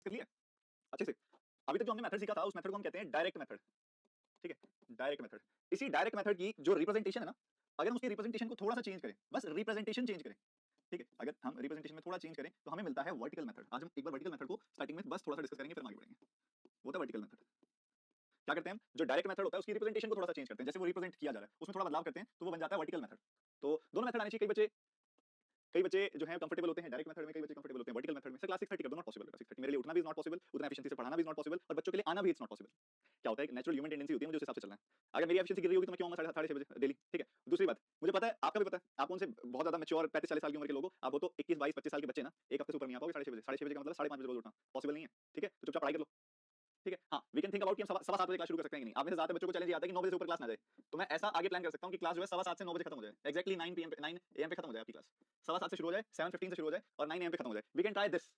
कर लिया अच्छे से। अभी तक जो हमने मेथड सीखा था उस मेथड को हम कहते हैं डायरेक्ट मेथड। ठीक है, डायरेक्ट मेथड। इसी डायरेक्ट मेथड की जो रिप्रेजेंटेशन है ना, अगर हम उसकी रिप्रेजेंटेशन को थोड़ा सा चेंज करें, बस रिप्रेजेंटेशन चेंज करें, ठीक है, अगर हम रिप्रेजेंटेशन में थोड़ा चेंज करें तो हमें मिलता है वर्टिकल मेथड। आज हम एक बार वर्टिकल मेथड को स्टार्टिंग में बस थोड़ा सा डिस्कस करेंगे, फिर हम आगे बढ़ेंगे। वो था वर्टिकल मेथड। क्या करते हैं हम, जो डायरेक्ट मेथड होता है उसकी रिप्रेजेंटेशन को थोड़ा सा चेंज करते हैं, जैसे वो रिप्रेजेंट किया जा रहा है उसमें थोड़ा बदलाव करते हैं तो वो बन जाता है वर्टिकल मेथड। तो दोनों मेथड आने चाहिए। कई बच्चे जो है कंफर्टेबल होते हैं डायरेक्ट मेथड में, कई बच्चे कंफर्टेबल होते हैं वर्टिकल मेथड में। सर क्लास 6:30 कर दो, नॉट पॉसिबल। 6:30 मेरे लिए उठना भी इज नॉट पॉसिबल, उतना एफिशिएंसी से पढ़ाना भी इज नॉट पॉसिबल, और बच्चों के लिए आना भी इज नॉट पॉसिबल। क्या होता है, एक नेचुरल ह्यूमन टेंडेंसी होती है, मुझे उस हिसाब से चलना है। अगर मेरी एफिशिएंसी गिर रही होगी तो मैं क्यों आऊंगा 6:30 बजे डेली। ठीक है, दूसरी बात, मुझे पता है, आपका भी पता है, आप उनसे बहुत ज्यादा मैच्योर 35-40 साल की उम्र के लोग हो, आप हो तो 21, 22, 25 साल के बच्चे ना, एक हफ्ते से ऊपर नहीं आ पाओगे 6:30 बजे। 6:30 बजे का मतलब 5:30 बजे रोज उठना पॉसिबल नहीं है। ठीक है, तो चुपचाप पढ़ाई कर लो। ठीक है, हाँ, वी कैन थिंक अबाउट कि हम सवा 7 बजे क्लास शुरू कर सकते हैं कि नहीं। आप में से ज्यादा बच्चों को चैलेंज आता है कि 9 बजे से ऊपर क्लास ना जाए, तो मैं ऐसा आगे प्लान कर सकता हूं कि क्लास जो है 7:15 से 9 बजे खत्म हो जाए, एक्जैक्टली 9 पीएम पे, 9 एएम पे खत्म हो जाए आपकी क्लास। 7:15 से शुरू हो जाए, 7:15 से शुरू हो जाए और 9 एएम पे खत्म हो जाए। We can try this.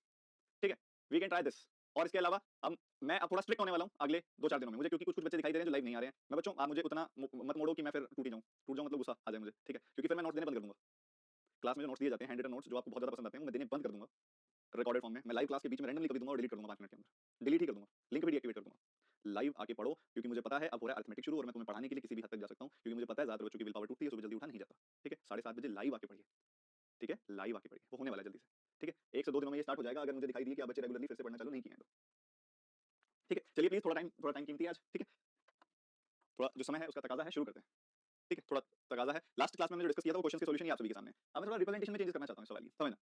ठीक है, वी कैन ट्राई दिस। और इसके अलावा अब मैं अब थोड़ा स्ट्रिक्ट होने वाला हूं अगले 2-4 दिनों में, मुझे क्योंकि कुछ बच्चे दिखाई दे रहे हैं जो लाइव नहीं आ रहे हैं। मैं बच्चों, आप मुझे उतना मत मोड़ो कि मैं फिर टूट जाऊं मतलब गुस्सा आ जाए मुझे। ठीक है, क्योंकि फिर मैं नोट्स देने बंद कर दूंगा। क्लास में जो नोट्स दिए जाते हैं, हैंड रिटन नोट्स जो आपको बहुत ज्यादा पसंद आते हैं, मैं देने बंद कर दूंगा रिकॉर्डेड फॉर्म में। मैं लाइव क्लास के बीच में रैंडमली कर दूंगा और डिलीट कर दूंगा 5 मिनट के अंदर, डिलीट ही कर दूंगा, लिंक भी डीएक्टिवेट कर दूंगा। लाइव आके पढ़ो, क्योंकि मुझे पता है अब हो रहा है अरिथमेटिक शुरू और मैं तुम्हें पढ़ाने के लिए किसी भी हद तक जा सकता हूं, क्योंकि मुझे पता है ज्यादा बच्चों की विल पावर टूटती है, सुबह जल्दी उठा नहीं जाता। ठीक है, 7:30 बजे लाइव आके पढ़िए। ठीक है, लाइव आके पढ़िए, वो होने वाला है जल्दी से। ठीक है, 1 से 2 दिनों में ये स्टार्ट हो जाएगा, अगर मुझे दिखाई दिए कि आप बच्चे रेगुलरली फिर से पढ़ना चालू नहीं किए हैं तो। ठीक है, चलिए प्लीज थोड़ा टाइम कीमती है आज। ठीक है, थोड़ा जो समय है उसका तकाजा है, शुरू करते हैं। ठीक है, थोड़ा तकाजा है। लास्ट क्लास में हमने जो डिस्कस किया था वो क्वेश्चन के सॉल्यूशन ही आप सभी के सामने। अब मैं थोड़ा रिप्रेजेंटेशन में चेंजेस करना चाहता हूं, सवाल ये समझना।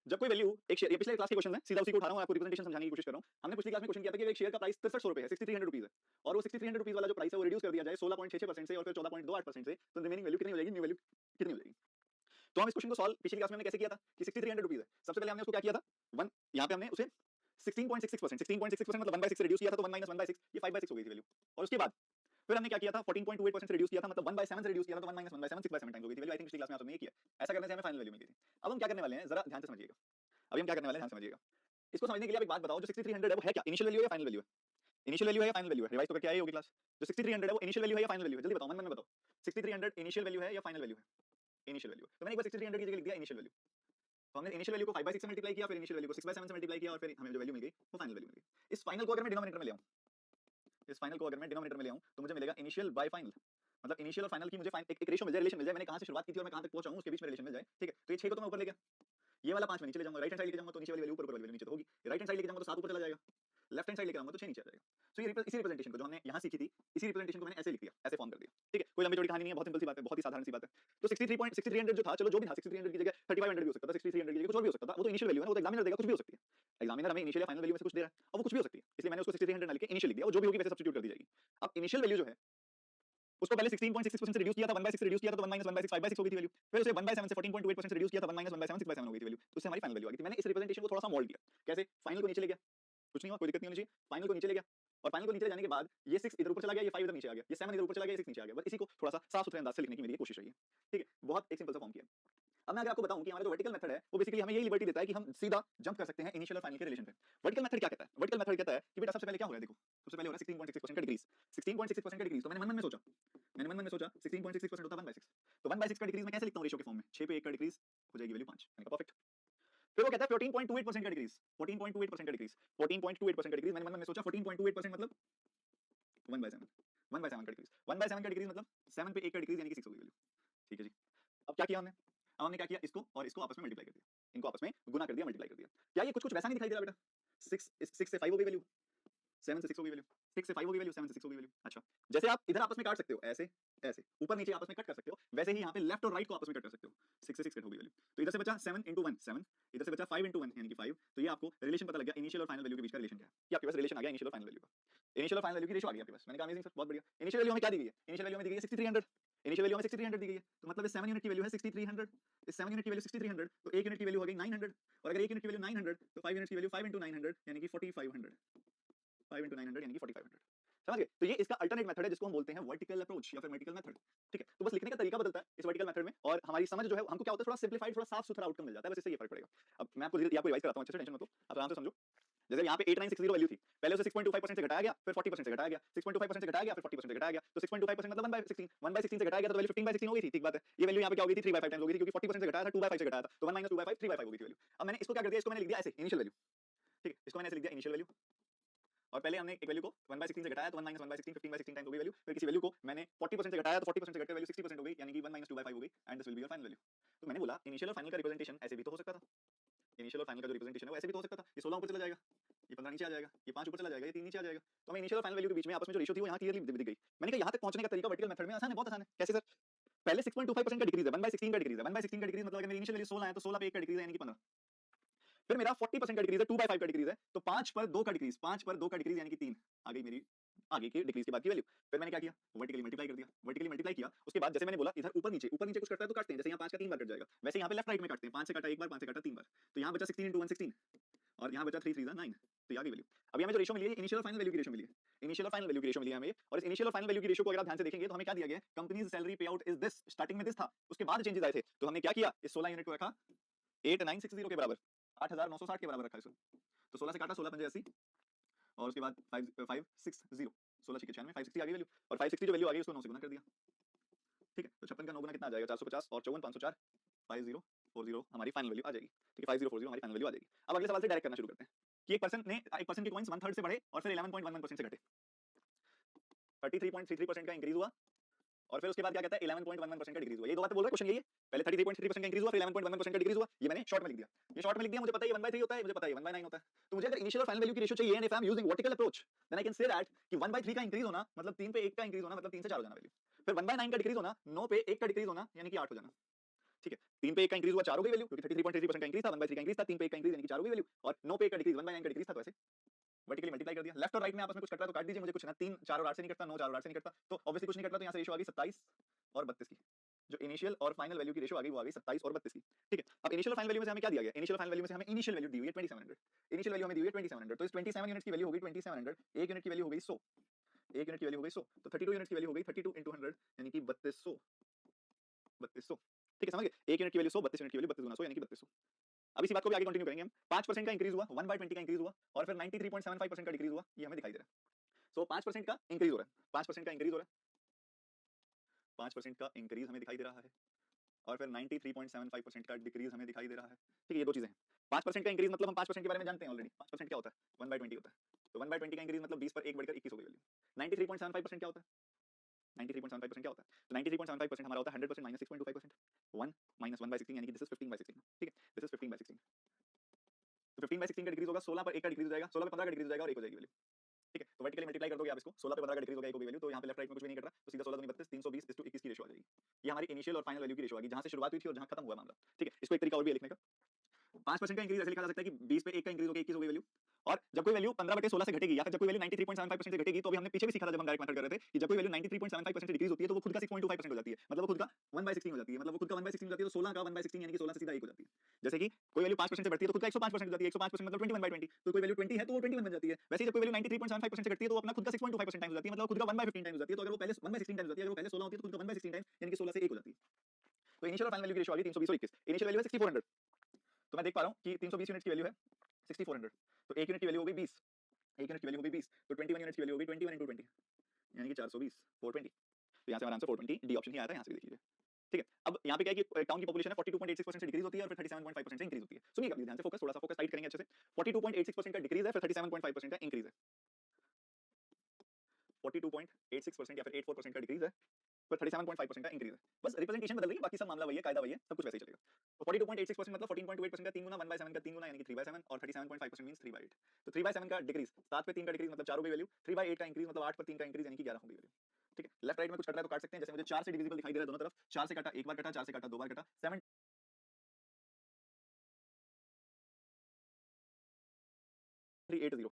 जब कोई वैल्यू एक शेयर, ये पिछले क्लास के क्वेश्चन है, सीधा उसी को उठा रहा हूं, आपको रिप्रेजेंटेशन समझाने की कोशिश कर रहा हूं। हमने पिछली क्लास में क्वेश्चन किया था कि एक शेयर का प्राइस 6300 रुपए है, 6300 रुपीस है, और वो 6300 रुपीस वाला जो प्राइस है वो रिड्यूस कर दिया जाए 16.66% से और फिर 14.28% से, तो रिमेनिंग वैल्यू कितनी हो जाएगी, न्यू वैल्यू कितनी हो जाएगी। तो हम इस क्वेश्चन को सॉल्व पिछली क्लास में हमने कैसे किया था कि 6300 रुपीस है। सबसे पहले हमने उसको क्या किया था, वन यहां पे हमने उसे 16.66%, 16.66% मतलब 1/6 से रिड्यूस किया था, तो 1 - 1/6 ये 5/6 हो गई थी वैल्यू। और उसके बाद फिर हमने क्या किया था, 14.28% से रिड्यूस किया था, मतलब 1/7 से रिड्यूस किया था, तो 1 - 1/7 6/7 टाइम्स हो गई थी वैल्यू। आई थिंक पिछली क्लास में आप सबने ये किया। ऐसा करने से हमें फाइनल वैल्यू मिल गई थी। अब हम क्या करने वाले हैं, जरा ध्यान से समझिएगा। अभी हम क्या करने वाले हैं, ध्यान से समझिएगा। इसको समझने के लिए आप एक बात बताओ, जो 6300 है वो है क्या, इनिशियल वैल्यू है या फाइनल वैल्यू है? इनिशियल वैल्यू है या फाइनल वैल्यू है? रिवाइज तो करके आए होगी क्लास। जो 6300 है वो इनिशियल वैल्यू है या फाइनल वैल्यू है? जल्दी बताओ, मन में बताओ। 6300 इनिशियल वैल्यू है या फाइनल वैल्यू है? Initial value. तो मैंने एक बार 6300 की जगह लिख दिया इनिशियल वैल्यू। तो हमने इनिशियल वैल्यू को 5/6 से मल्टीप्लाई किया, फिर इनिशियल वैल्यू को 6/7 से मल्टीप्लाई किया, और फिर हमें जो वैल्यू मिल गई वो फाइनल वैल्यू मिल गई। इस फाइनल को अगर मैं डिनोमिनेटर में ले आऊं, इस फाइनल को अगर मैं डिनोमिनेटर में ले आऊं तो मुझे मिलेगा इनिशियल बाय फाइनल। मतलब इनिशियल और फाइनल की मुझे एक रेशियो मिल जाए, रिलेशन मिल जाए, मैंने कहां से शुरुआत की थी और मैं कहां तक पहुंचा हूं उसके बीच में रिलेशन मिल जाए। ठीक है, तो ये 6 को तो मैं ऊपर ले गया, ये वाला 5 में नीचे ले जाऊंगा, राइट हैंड साइड लेके जाऊंगा तो नीचे वाली वैल्यू ऊपर, ऊपर वाली वैल्यू नीचे तो होगी। राइट हैंड साइड लेके जाऊंगा तो 7 ऊपर चला जाएगा, लेफ्ट हैंड साइड लेके आऊंगा तो 6 नीचे आ जाएगा। सो ये इसी रिप्रेजेंटेशन को जो हमने यहां सीखी थी, इसी रिप्रेजेंटेशन को मैंने ऐसे लिख दिया, ऐसे फॉर्म कर दिया। ठीक है, कोई लंबी चौड़ी कहानी नहीं है, बहुत सिंपल सी बात है, बहुत ही साधारण सी बात है। तो 6300 जो था, चलो जो भी था, 6300 की जगह 3500 भी हो सकता था, 6300 की जगह कुछ और भी हो सकता था, वो तो इनिशियल वैल्यू है, वो तो एग्जामिनर देगा, कुछ भी हो सकती है। एग्जामिनर हमें इनिशियल या फाइनल वैल्यू में से कुछ दे रहा है और वो कुछ भी हो सकती है, इसलिए मैंने उसको 6300 लिख के इनिशियल लिख दिया, वो जो भी होगी वैसे सब्स्टिट्यूट कर दी जाएगी। अब इनिशियल वैल्यू जो है उसको पहले 16.66% से रिड्यूस किया था, 1/6 से रिड्यूस किया था, तो 1 - 1/6 5/6 हो गई थी वैल्यू। फिर उसे 1/7 से 14.28% से रिड्यूस किया था, 1 - 1/7 6/7 हो गई थी वैल्यू। तो उससे हमारी फाइनल वैल्यू आ गई थी। मैंने इस रिप्रेजेंटेशन को थोड़ा सा मोल्ड किया। कैसे? फाइनल को नीचे ले गया, कुछ नहीं हुआ, कोई दिक्कत नहीं होनी चाहिए। फाइनल को नीचे ले गया और फाइनल को नीचे ले जाने के बाद ये 6 इधर ऊपर चला गया, ये 5 इधर नीचे आ गया, ये 7 इधर ऊपर चला गया, ये 6 नीचे आ गया। बस इसी को थोड़ा सा साफ-सुथरे अंदाज से लिखने की मेरी कोशिश रही है। ठीक है, बहुत एक सिंपल सा फॉर्म किया। अब मैं अगर आपको बताऊं कि हमारा जो वर्टिकल मेथड है वो बेसिकली हमें यही लिबर्टी देता है कि हम सीधा जंप कर सकते हैं इनिशियल और फाइनल के रिलेशन पे। वर्टिकल मेथड क्या कहता है? वर्टिकल मेथड कहता है कि बेटा सबसे पहले क्या हो रहा है, देखो सबसे पहले हो रहा है 16.66% का डिक्रीज, 16.66% का डिक्रीज। तो मैंने मन मन में सोचा, 16.66% होता है 1/6, तो 1/6 का डिक्रीज मैं कैसे लिखता हूँ रेशियो के फॉर्म में, 6 पे 1 का डिक्रीज हो जाएगी वैल्यू 5, मैंने कहा परफेक्ट। फिर वो कहता है 14.28% का डिक्रीज, 14.28% का डिक्रीज, 14.28% का डिक्रीज। मैंने मन में सोचा 14.28% मतलब 1/7, 1/7 का डिक्रीज, 1/7 का डिक्रीज मतलब 7 पे 1 का डिक्रीज यानी कि 6 हो गई वैल्यू। ठीक है जी। अब क्या किया हमने? अब हमने क्या किया, इसको और इसको आपस में मल्टीप्लाई कर दिया, इनको आपस में गुना कर दिया, मल्टीप्लाई कर दिया। क्या ये कुछ वैसा नहीं दिखाई दे रहा बेटा? 6 से 5 हो गई वैल्यू, 7 से 6 हो गई वैल्यू, 6 से 5 हो गई वैल्यू, 7 से 6 हो गई वैल्यू। अच्छा, जैसे आप इधर आपस में काट सकते हो, ऐसे ऐसे ऊपर नीचे आपस में कट कर सकते हो, वैसे ही यहाँ पे लेफ्ट और राइट को आपस में कट कर सकते हो। 6 से 6 कट हो गई वैल्यू, तो इधर से बचा 7 × 1 7, इधर से बचा 5 × 1 यानी कि 5। तो ये आपको रिलेशन पता लग गया इनिशियल और फाइनल वैल्यू के बीच का रिलेशन क्या है। ये आपके पास रिलेशन आ गया इनिशियल और फाइनल वैल्यू का, इनिशियल और फाइनल वैल्यू की रेशियो आ गई आपके पास। मैंने कहा अमेजिंग सर, बहुत बढ़िया। इनिशियल वैल्यू हमें क्या दी गई है? इनिशियल वैल्यू हमें दी गई है 6300, इनिशियल वैल्यू हमें 6300 दी गई है, तो मतलब इस 7 यूनिट की वैल्यू है 6300, इस 7 यूनिट की वैल्यू 6300, तो 1 यूनिट की वैल्यू हो गई 900, और अगर 1 यूनिट की वैल्यू 900 तो 5 यूनिट की वैल्यू 5 × 900 यानी कि 4500, 5 × 900 यानी कि 4500। समझ गए? तो ये इसका अल्टरनेट मेथड है जिसको हम बोलते हैं वर्टिकल अप्रोच या फिर वर्टिकल मेथड। ठीक है, तो बस लिखने का तरीका बदलता है इस वर्टिकल मेथड में, और हमारी समझ जो है हमको क्या होता है, थोड़ा सिंपलीफाइड, थोड़ा साफ सुथरा आउटकम मिल जाता है, बस इससे ये फर्क पड़ेगा। अब मैं आपको आपको रिवाइज कराता हूं, अच्छे से टेंशन मत लो, आप आराम से समझो। जैसे यहाँ पे 8960 वैल्यू थी, पहले उसे 6.25% से घटाया गया, फिर 40% से घटाया गया, 6.25% से घटाया गया, फिर 40% से घटाया गया, तो 6.25% मतलब 1/16, 1/16 से घटाया गया तो वैल्यू 15/16 हो गई थी। ठीक बात है, ये वैल्यू यहाँ पे क्या हो गई थी, 3/5 टाइम्स हो गई थी, क्योंकि 40% से घटाया था, 2/5 से घटाया था, तो 1 - 2/5 3/5 हो गई थी वैल्यू। अब मैंने इसको क्या कर दिया, इसको मैंने लिख दिया ऐसे इनिशियल वैल्यू। ठीक है, इसको मैंने ऐसे लिख दिया इनिशियल वैल्यू, और पहले हमने एक वैल्यू को 1/16 से घटाया तो 1 - 1/16 15/16 टाइम्स हो गई वैल्यू। फिर किसी वैल्यू को मैंने 40% से घटाया तो 40% से घटकर वैल्यू 60% हो गई, यानी कि 1 - 2/5 हो गई, and this will be your final value. तो मैंने बोला इनिशियल और फाइनल का रिप्रेजेंटेशन ऐसे भी तो हो सकता था, इनिशियल और फाइनल का जो रिप्रेजेंटेशन है वो ऐसे भी तो हो सकता था, ये 16 ऊपर चला जाएगा, ये 15 नीचे आ जाएगा, ये 5 ऊपर चला जाएगा, ये 3 नीचे आ जाएगा। तो हमें इनिशियल और फाइनल वैल्यू के बीच में आपस में जो रेशियो थी वो यहाँ क्लियरली दिख गई। मैंने कहा यहाँ तक पहुंचने का तरीका वर्टिकल मेथड में आसान है, बहुत आसान है। कैसे सर? पहले 6.25% का डिक्रीज है, 1/16 का डिक्रीज है, 1/16 का डिक्रीज मतलब अगर मेरी इनिशियल वैल्यू 16 है तो 16 पे 1 का डिक्रीज है, यानी कि 15। फिर मेरा 40% का डिक्रीज है, 2/5 का डिक्रीज है, तो 5 पर 2 का डिक्रीज, 5 पर 2 का डिक्रीज यानी कि 3 आ गई मेरी आगे की डिक्रीज के बाद की वैल्यू। फिर मैंने क्या किया, वर्टिकली मल्टीप्लाई कर दिया, वर्टिकली मल्टीप्लाई किया, उसके बाद जैसे मैंने बोला इधर ऊपर नीचे कुछ करता है तो काटते हैं, जैसे यहाँ 5 का 3 बार कट जाएगा, वैसे यहाँ पे लेफ्ट राइट में काटते हैं, 5 से काटा एक बार, 5 से काटा 3 बार, तो यहाँ बचा 16 × 1 16, और यहाँ बचा 3 3 9, तो ये आ गई वैल्यू। अभी हमें जो रेशियो मिली है इनिशियल और फाइनल वैल्यू की रेशियो मिली है, इनिशियल और फाइनल वैल्यू की रेशियो मिली है हमें, और इस इनिशियल और फाइनल वैल्यू की रेशियो को अगर आप ध्यान से देखेंगे तो हमें क्या दिया गया है, कंपनीज सैलरी पे आउट इज दिस, स्टार्टिंग में दिस था, उसके बाद चेंजेस आए थे, तो हमने क्या किया, इस 16 यूनिट को रखा 8960 के बराबर, 8960 के बराबर रखा इसको, तो 16 से काटा 16 पंजे 80, और उसके बाद 560, 16 छक्के 96, 560 आ गई वैल्यू, और 560 जो वैल्यू आ गई उसको 9 से गुना कर दिया। ठीक है, तो 56 का 9 गुना कितना आ जाएगा, 450, और 54 504, 5040 हमारी फाइनल वैल्यू आ जाएगी। ठीक है, 5040 हमारी फाइनल वैल्यू आ जाएगी। अब अगले सवाल से डायरेक्ट करना शुरू करते हैं कि एक पर्सन के कॉइंस 1/3 से बढ़े और फिर 11.11% से घटे, 33.33% का इंक्रीज हुआ, और फिर उसके बाद क्या कहता है 11.11% का डिक्रीज हुआ। ये दो बातें बोल रहा है क्वेश्चन, यही है, पहले 33.33% का इंक्रीज हुआ, फिर 11.11% का डिक्रीज हुआ, ये मैंने शॉर्ट में लिख दिया। ये शॉर्ट में लिख दिया, मुझे पता है 1/3 होता है, मुझे पता है 1/9 होता है, तो मुझे अगर इनिशियल और फाइनल वैल्यू की रेशियो चाहिए, and if I am using vertical approach, then I can say that कि 1/3 का इंक्रीज होना मतलब 3 पे 1 का इंक्रीज होना, मतलब 3 से 4 हो जाना वैल्यू, फिर 1/9 का डिक्रीज होना 9 पे 1 का डिक्रीज होना, यानी कि 8 हो जाना। ठीक है, 3 पे 1 का इंक्रीज हुआ, 4 हो गई वैल्यू, क्योंकि 33.33% का इंक्रीज था, 1/3 का इंक्रीज था, 3 पे 1 का इंक्रीज यानी कि 4 हो गई वैल्यू, और 9 पे 1 का डिक्रीज 1/9 का डिक्रीज था, तो ऐसे वर्टिकली मल्टीप्लाई कर दिया। लेफ्ट और राइट में आपस में कुछ कट रहा है तो काट दीजिए, मुझे कुछ ना 3 4 और 8 से नहीं कटता, 9 4 और 8 से नहीं कटता, तो ऑब्वियसली कुछ नहीं कटता, तो यहाँ से रेशियो आ गई 27 और 32 की, जो इनिशियल और फाइनल वैल्यू की रेशियो आ गई वो आ गई 27 और 32 की। ठीक है, अब इनिशियल और फाइनल वैल्यू में से हमें क्या दिया गया, इनिशियल और फाइनल वैल्यू में से हमें इनिशियल वैल्यू दी हुई है 2700, इनिशियल वैल्यू हमें दी हुई है 2700, तो इस 27 यूनिट्स की वैल्यू हो गई 2700, 1 यूनिट की वैल्यू हो गई 100, 1 यूनिट की वैल्यू हो गई 100, तो 32 यूनिट्स की वैल्यू हो गई 32 × 100 यानी कि 3200, 3200। ठीक है, समझ गए, 1 यूनिट की वैल्यू 100, 32 यूनिट की वैल्यू 32 गुना 100 यानी कि 3200। अब इसी बात को भी आगे कंटिन्यू करेंगे हम। 5% का इंक्रीज हुआ, 1/20 का इंक्रीज हुआ, और फिर 93.75% का डिक्रीज हुआ, ये हमें दिखाई दे रहा है। सो 5% का इंक्रीज हो रहा है, 5% का इंक्रीज हो रहा है, 5% का इंक्रीज हमें दिखाई दे रहा है, और फिर 93.75% का डिक्रीज हमें दिखाई दे रहा है। ठीक है, ये दो चीजें हैं। 5% का इंक्रीज मतलब हम 5% के बारे में जानते हैं ऑलरेडी, 5% क्या होता है, 1/20 होता है, तो 1/20 का इंक्रीज मतलब 20 पर 1 बढ़कर 21 हो गई वैल्यू। 93.75% क्या होता है, 93.75% क्या होता है, तो 93.75% हमारा होता है 100% - 6.25%, 1 - 1/16 यानी कि दिस इज 15/16। ठीक है, दिस इज 15/16, तो 15/16 का डिक्रीज होगा, 16 पर 1 का डिक्रीज हो जाएगा, 16 पे 15 का डिक्रीज हो जाएगा, और 1 हो जाएगी वैल्यू। ठीक है, तो वर्टिकली मल्टीप्लाई कर दोगे आप इसको, 16 पे 15 का डिक्रीज हो गया, 1 हो गई वैल्यू, तो यहाँ पे लेफ्ट राइट में कुछ भी नहीं कट रहा, तो सीधा 16 दूनी 32, 320:21 की रेशियो आ जाएगी। ये हमारी इनिशियल और फाइनल वैल्यू की रेशियो आ गई, जहाँ से शुरुआत हुई थी और जहाँ खत्म हुआ मामला। ठीक है, इसको एक तरीका और भी है लिखने का, 5% का इंक्रीज ऐसे लिखा जा सकता है कि 20 पे 1 का इंक्रीज हो गया, 21 हो गई वैल्यू, और जब कोई वैल्यू 15/16 से घटेगी, या फिर जब कोई वैल्यू 93.75% से घटेगी, तो अभी हमने पीछे भी सीखा था जब हम डायरेक्ट मेथड कर रहे थे कि जब कोई वैल्यू 93.75% से डिक्रीज होती है तो वो खुद का 6.25% हो जाती है, मतलब वो खुद का 1/16 हो जाती है, मतलब वो खुद का 1/16 हो जाती है, तो 16 का 1/16 यानी कि 16 से सीधा 1 हो जाती है। जैसे कि कोई वैल्यू 5% से बढ़ती है तो खुद का 105% हो जाती है, 105% मतलब 21/20, तो कोई वैल्यू 20 है तो वो 21 बन जाती है। वैसे ही जब कोई वैल्यू 93.75% से घटती है तो वो अपना खुद का 6.25% टाइम्स हो जाती है, मतलब खुद का 1/15 टाइम्स हो जाती है, तो अगर वो पहले 1/16 टाइम्स होती है, अगर वो पहले 16 होती है तो खुद का 1/16 टाइम्स यानी कि 16 से 1 हो जाती है। तो इनिशियल और फाइनल वैल्यू की रेशियो आ गई 320 और 21, इनिशियल वैल्यू है 6400, तो मैं देख पा रहा हूँ कि 320 यूनिट्स की वैल्यू है 6400, तो 1 यूनिट की वैल्यू हो गई 20, 1 यूनिट की वैल्यू हो गई 20, तो 21 यूनिट्स की वैल्यू हो गई 21 × 20 यानी कि 420, 420, तो यहाँ से हमारा आंसर 420 डी ऑप्शन ही आया था, यहाँ से भी देख लीजिए। ठीक है, अब यहाँ पे क्या है कि टाउन की पॉपुलेशन है 42.86% से डिक्रीज होती है और फिर 37.5% से इंक्रीज होती है। सुनिएगा प्लीज ध्यान से, फोकस, थोड़ा सा फोकस टाइट करेंगे अच्छे से। 42.86% का डिक्रीज है, फिर 37.5% का इंक्रीज है, 42.86% या फिर 84% का डिक्रीज है, पर 37.5% का इंक्रीज है, बस रिप्रेजेंटेशन बदल रही है, बाकी सब मामला वही है, कायदा वही है, सब कुछ वैसे ही चलेगा। तो 42.86% मतलब 14.28% का 3 गुना, 1/7 का 3 गुना यानी कि 3/7, और 37.5% मींस 3/8, तो 3/7 का डिक्रीज, 7 पे 3 का डिक्रीज मतलब 4 हो गई वैल्यू, 3/8 का इंक्रीज मतलब 8 पर 3 का इंक्रीज यानी कि 11 हो गई वैल्यू। ठीक है, लेफ्ट राइट में कुछ कट रहा है तो काट सकते हैं, जैसे मुझे 4 से डिविजिबल दिखाई दे रहा है दोनों तरफ, 4 से काटा एक बार कटा, 4 से काटा दो बार कटा, 7380।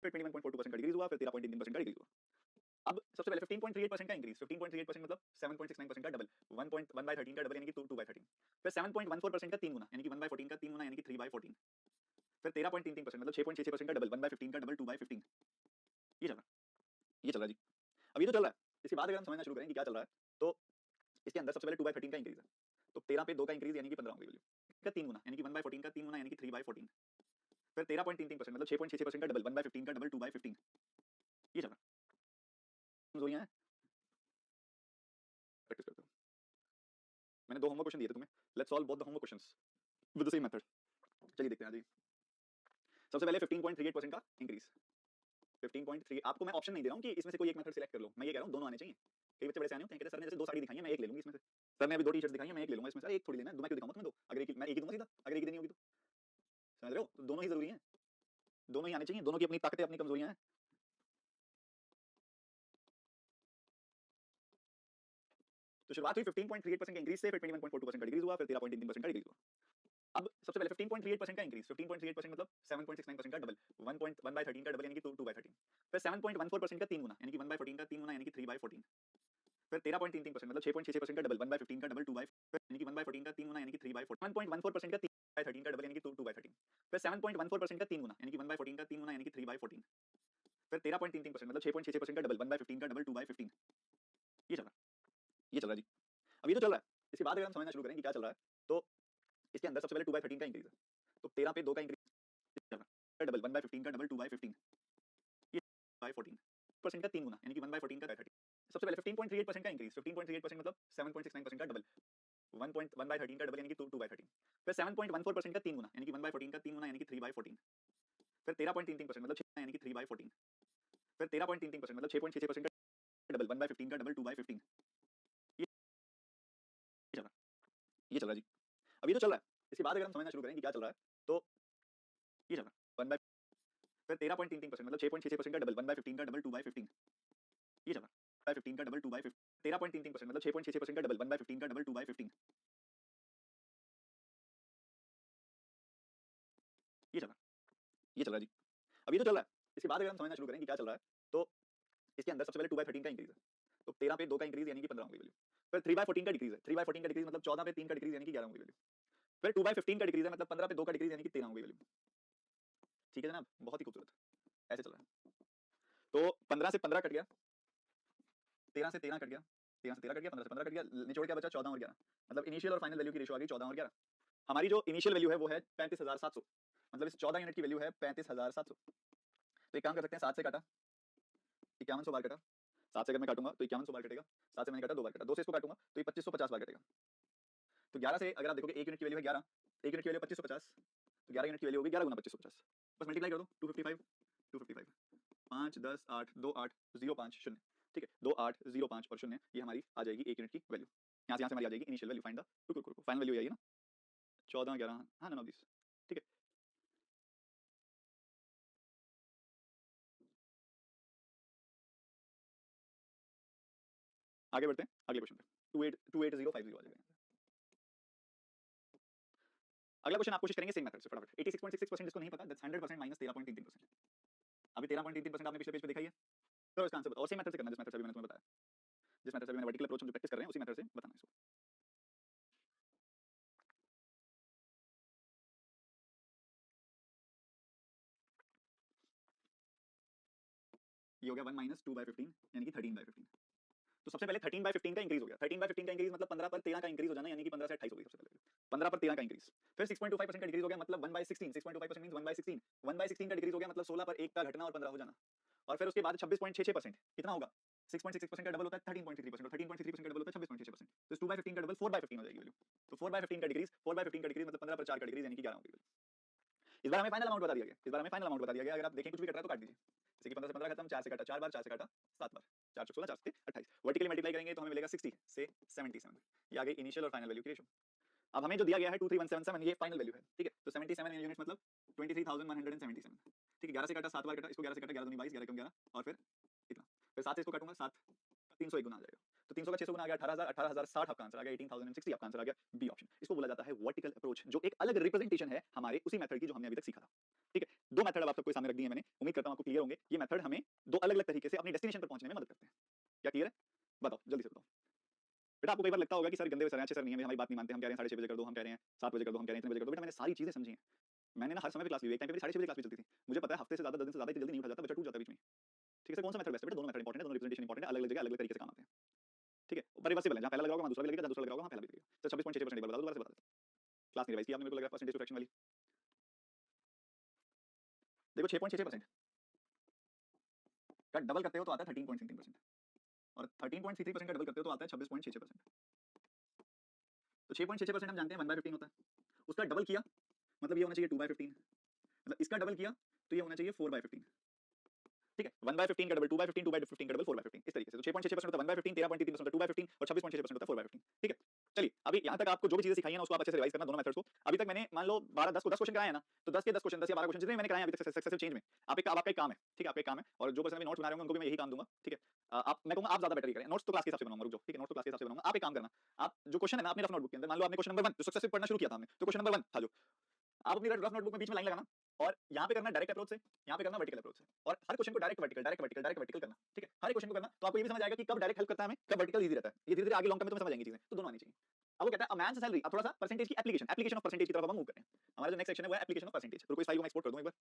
फिर 21.42% का डिक्रीज हुआ, फिर 13.33% का डिक्रीज हुआ। अब सबसे पहले 15.38% का इंक्रीज, 15.38% मतलब 7.69% का डबल, 1/13 का डबल यानी कि 2/13। फिर 7.14% का 3 गुना यानी कि 1/14 का 3 गुना यानी कि 3/14। फिर 13.33% मतलब 6.66% का डबल, 1/15 का डबल, 2/15। ये चल रहा है, ये चल रहा है जी। अब ये तो चल रहा है, इसके बाद अगर हम समझना शुरू करें कि क्या चल रहा है, तो इसके अंदर सबसे पहले 2/13 का इंक्रीज है, तो 13 पे 2 का इंक्रीज यानी कि 15 होगी वैल्यू का 3 गुना यानी कि 1/14 का 3 गुना यानी कि 3/14। फिर 13.33% मतलब 6.66% का डबल, 1/15 का डबल, 2/15। ये चल रहा है, कमजोरियां हैं, प्रैक्टिस करते हो। मैंने 2 होमवर्क क्वेश्चन दिए थे तुम्हें, let's solve both the homework questions with the same method. चलिए देखते हैं जी। सबसे पहले 15.38% का इंक्रीज, 15.3। आपको मैं ऑप्शन नहीं दे रहा हूं कि इसमें से कोई एक मेथड सिलेक्ट कर लो, मैं ये कह रहा हूं दोनों आने चाहिए। कई बच्चे बड़े सियाने होते हैं, कहते हैं सर ने जैसे 2 साड़ी दिखाई है, मैं एक ले लूंगी इसमें से। सर ने अभी 2 टी-शर्ट्स दिखाई है, मैं एक ले लूंगा इसमें से। एक थोड़ी लेना है, मैं क्यों दिखाऊंगा तुम्हें 2? अगर एक मैं एक ही दूंगा सीधा, अगर एक ही देनी होगी तो। समझ रहे हो? तो दोनों ही जरूरी हैं, दोनों ही आने चाहिए, दोनों की अपनी ताकतें अपनी कमजोरियां हैं। तो शुरुआत हुई 15.38% के इंक्रीज से, फिर 21.42% का डिक्रीज हुआ, फिर 13.33% का डिक्रीज हुआ। अब सबसे पहले 15.38% का इंक्रीज, 15.38% मतलब 7.69% का डबल, 1/13 का डबल यानी कि 2/13। फिर 7.14% का 3 गुना यानी कि 1/14 का 3 गुना यानी कि 3/14। फिर 13.33% मतलब 6.66% का डबल, 1/15 का डबल, 2/15 यानी कि 1/14 का 3 गुना यानी कि 3/14। 1.14% का 3/13 का डबल यानी कि 2/13। फिर 7.14% का 3 गुना यानी कि 1/14 का 3 गुना यानी कि 3/14। फिर 13.33% मतलब 6.66% का डबल, 1/15 का डबल, 2/15। ये चल रहा है, ये चल रहा है जी। अब ये तो चल रहा है, इसके बाद अगर हम समझना शुरू करें कि क्या चल रहा है, तो इसके अंदर सबसे पहले 2/13 का इंक्रीज है, तो 13 पे 2 का इंक्रीज चल रहा है, डबल, 1/15 का डबल, 2/15। ये 1/14% का 3 गुना यानी कि 1/14 का 13। सबसे पहले 15.38% का इंक्रीज, 15.38% मतलब 7.69% का डबल, 1/13 का डबल यानी कि 2/13। फिर 7.14% का 3 गुना यानी कि 1/14 का 3 गुना यानी कि 3/14। फिर 13.33% मतलब 6 यानी कि 3/14। फिर 13.33% मतलब 6.66% का डबल, 1/15 का डबल, 2/15। ये चल रहा है, ये चल रहा है जी। अब ये तो चल रहा है, इसके बाद अगर हम समझना शुरू करें कि क्या चल रहा है, तो ये चल रहा है 1 फिर 13.33% मतलब 6.66% का डबल, 1/15 का डबल, 2/15। ये चल रहा है 15 का डबल, 2/15। 13.33% मतलब 6.66% का डबल, 1/15 का डबल, 2/15। ये चल रहा है, ये चल रहा है जी। अब ये तो चल रहा है, इसके बाद अगर हम समझना शुरू करें कि क्या चल रहा है, तो इसके अंदर सबसे पहले 2/13 का इंक्रीज है, तो 13 पे 2 का इंक्रीज यानी कि 15 होगी वैल्यू। फिर 3/14 का डिक्रीज है, 3/14 का डिक्रीज मतलब 14 पे 3 का डिक्रीज यानी कि 11 होगी वैल्यू। फिर 2/15 का डिक्रीज है मतलब 15 पे 2 का डिक्रीज यानी कि 13 होगी वैल्यू। ठीक है जनाब, बहुत ही खूबसूरत, ऐसे चल रहा है। तो 15 से 15 कट गया, 13 से 13 कट गया, 13 से 13 कट गया, 15 से 15 कट गया, निचोड़ क्या बचा 14 और 11। मतलब इनिशियल और फाइनल वैल्यू की रेशो आ गई 14 और 11। हमारी जो इनिशियल वैल्यू है वो है 35,700, मतलब इस 14 यूनिट की वैल्यू है 35,700। तो एक काम कर सकते हैं, 7 से काटा, 5100 बार कटा, 7 से अगर मैं काटूंगा तो 5100 बार कटेगा, 7 से मैंने काटा 2 बार कटा, 2 से इसको काटूंगा तो ये 2550 बार कटेगा। तो 11 से अगर आप देखोगे एक यूनिट की वैल्यू है 11, एक यूनिट की वैल्यू 2550, तो 11 यूनिट की वैल्यू होगी 11 गुना 2550। बस मल्टीप्लाई कर दो, 255, 255, 5 10 8 2 8 0 5 0। ठीक है, 2 8 0 5 और 0, ये हमारी आ जाएगी एक यूनिट की वैल्यू। यहाँ से हमारी आ जाएगी initial value, find the final value आई है ना 14 11, हाँ नन ऑफ दिस। ठीक है, आगे बढ़ते हैं अगले क्वेश्चन पे। 28050 आ जाएगा। अगला क्वेश्चन आप कोशिश करेंगे सेम मेथड से फटाफट। 86.66% जिसको नहीं पता, दैट्स 100% माइनस 13.33%। अभी 13.33% आपने पिछले पेज पे दिखाई है, तो इसका आंसर बताओ। और सेम मेथड से करना है जिस मेथड से अभी मैंने तुम्हें बताया, जिस मेथड से मैंने वर्टिकल अप्रोच हम जो प्रैक्टिस कर रहे हैं उसी मेथड से बताना है इसको। ये हो गया 1 माइनस 2/15 यानी कि 13/15। तो सबसे पहले 13/15 का इंक्रीज हो गया, 13/15 का इंक्रीज मतलब 15 पर 13 का इंक्रीज हो जाना यानी कि 15 से 28 हो गई सबसे पहले, 15 पर 13 का इंक्रीज। फिर 6.25% का डिक्रीज हो गया मतलब 1/16, 6.25% मींस 1/16, 1/16 का डिक्रीज हो गया मतलब 16 पर 1 का घटना और 15 हो जाना। और फिर उसके बाद 26.66% कितना होगा, 6.66% का डबल होता है 13.33% और 13.33% का डबल होता है 26.66%। तो इस 2/15 का डबल 4/15 हो जाएगी वैल्यू। तो 4/15 का डिक्रीज, 4/15 का डिक्रीज मतलब 15 पर 4 का डिक्रीज यानी कि 11 होगी। इस बार हमें फाइनल अमाउंट बता दिया गया, इस बार हमें फाइनल अमाउंट बता दिया गया। अगर आप देखें कुछ भी कट रहा है तो काट दीजिए, जैसे कि 15 से 15 खत्म, 4 से काटा 4 बार, 4 से काटा 7 बार, 4 से 16, 4 से 28, वर्टिकली मल्टीप्लाई करेंगे तो हमें मिलेगा 60 से 77। ये आ गई इनिशियल और फाइनल वैल्यू की रेशो। अब हमें जो दिया गया है 23177, ये फाइनल वैल्यू है। ठीक है, तो 77 यूनिट्स मतलब 23,177। ठीक है, 11 से काटा 7 बार कटा, इसको 11 से काटा 11 दूनी 22, 11 कम 11 और फिर इतना। फिर 7 से इसको काटूंगा 7 का 301 गुना आ जाएगा, तो 300 का 600 गुना आ गया 18,000, 18,060 आपका आंसर आ गया, 18,060 आपका आंसर आ गया, बी ऑप्शन। इसको बोला जाता है वर्टिकल अप्रोच, जो एक अलग रिप्रेजेंटेशन है हमारे उसी मेथड की जो हमने अभी तक सीखा था। ठीक है, दो मेथड अब आप सबको सामने रख दिए मैंने, उम्मीद करता हूं हूँ आपको क्लियर होंगे। ये मेथड हमें दो अलग अलग तरीके से अपनी डेस्टिनेशन पर पहुंचने में मदद करते हैं। क्या क्लियर है? बताओ जल्दी से बताओ बेटा। आपको कई बार लगता होगा कि सर गंदे सर हैं, अच्छे सर नहीं है, हमारी बात नहीं मानते, हम कह रहे हैं 6:30 बजे कर दो, हम कह रहे हैं 7 बजे कर दो, हम कह रहे हैं इतने बजे कर दो। बेटा मैंने सारी चीजें समझी हैं, मैंने ना हर समय पे क्लास ली हुई है। एक टाइम पे मेरी 6:30 बजे क्लास भी चलती थी। मुझे पता है हफ्ते से ज्यादा 10 दिन से ज्यादा इतनी जल्दी नहीं उठा जाता, बच्चा टूट जाता है बीच में। ठीक है सर, कौन सा मेथड बेस्ट है बेटा? दोनों मेथड इंपॉर्टेंट है, दोनों रिप्रेजेंटेशन इंपॉर्टेंट है, अलग अलग जगह अलग अलग तरीके से काम आते हैं। ठीक है, पर रिवर्सिबल है, जहां पहला लगा होगा वहां दूसरा भी लगेगा, जहां दूसरा लगा होगा वहां पहला भी लगेगा। तो 26.6% एक बार बता दो, दोबारा से बता दो। क्लास नहीं रिवाइज की आपने, मेरे को लग रहा है परसेंटेज फ्रैक्शन वाली। देखो 6.66% का डबल करते हो तो आता है 13.33%, और 13.33% का डबल करते हो तो आता है 26.66%। तो 6.66% हम जानते हैं 1/15 होता है, उसका डबल किया मतलब ये होना चाहिए 2/15, मतलब इसका डबल किया तो ये होना चाहिए 4/15। ठीक है, 1/15 का डबल 2/15, 2/15 का डबल 4/15, इस तरीके से। तो 6.66% होता है 1/15, 13.33% होता है 2/15 और 26.66% होता है 4/15। ठीक है, चलिए अभी यहाँ तक आपको जो भी चीजें सिखाई है ना उसको आप अच्छे से रिवाइज करना दोनों मेथड्स को। अभी तक मैंने मान लो 10 क्वेश्चन कराए हैं ना, तो 10 के 10 क्वेश्चन, 10 या 12 क्वेश्चन जितने मैंने कराए हैं अभी तक सक्सेसिव चेंज में, आपका एक काम है। ठीक है, आपका एक काम है, और जो पर्सन अभी नोट्स बना रहे होंगे उनको भी मैं यही काम दूंगा। ठीक है, आप मैं कहूंगा आप ज्यादा बेटर ही करें, नोट्स तो क्लास के हिसाब से बनाऊंगा, रुक जाओ। ठीक है, नोट्स तो क्लास के हिसाब से बनाऊंगा। आप एक काम करना, आप जो क्वेश्चन है ना अपने रफ नोटबुक के अंदर, मान लो आपने क्वेश्चन नंबर 1 जो सक्सेसिव पढ़ना शुरू किया था हमने, तो क्वेश्चन नंबर 1 था जो, आप अपनी रफ नोटबुक में बीच में लाइन लगाना, और यहाँ पे करना डायरेक्ट अप्रोच से, यहाँ पे करना वर्टिकल अप्रोच से, और हर क्वेश्चन को direct vertical direct vertical direct vertical करना। ठीक है, हर क्वेश्चन को करना, तो आपको ये भी समझ आएगा कि कब डायरेक्ट हेल्प करता है हमें, कब वर्टिकल इजी रहता है। ये धीरे धीरे आगे लॉन्ग टर्म में तुम्हें समझ आएंगी चीजें, तो दोनों आनी चाहिए। अब वो कहता है अ मैन्स सैलरी, अब थोड़ा सा परसेंटेज की एप्लीकेशन ऑफ परसेंटेज की तरफ हम मूव करें। हमारा जो नेक्स्ट सेक्शन है वो है एप्लीकेशन ऑफ परसेंटेज। रुको इस फाइल को मैं एक्सपोर्ट कर दूं एक बार।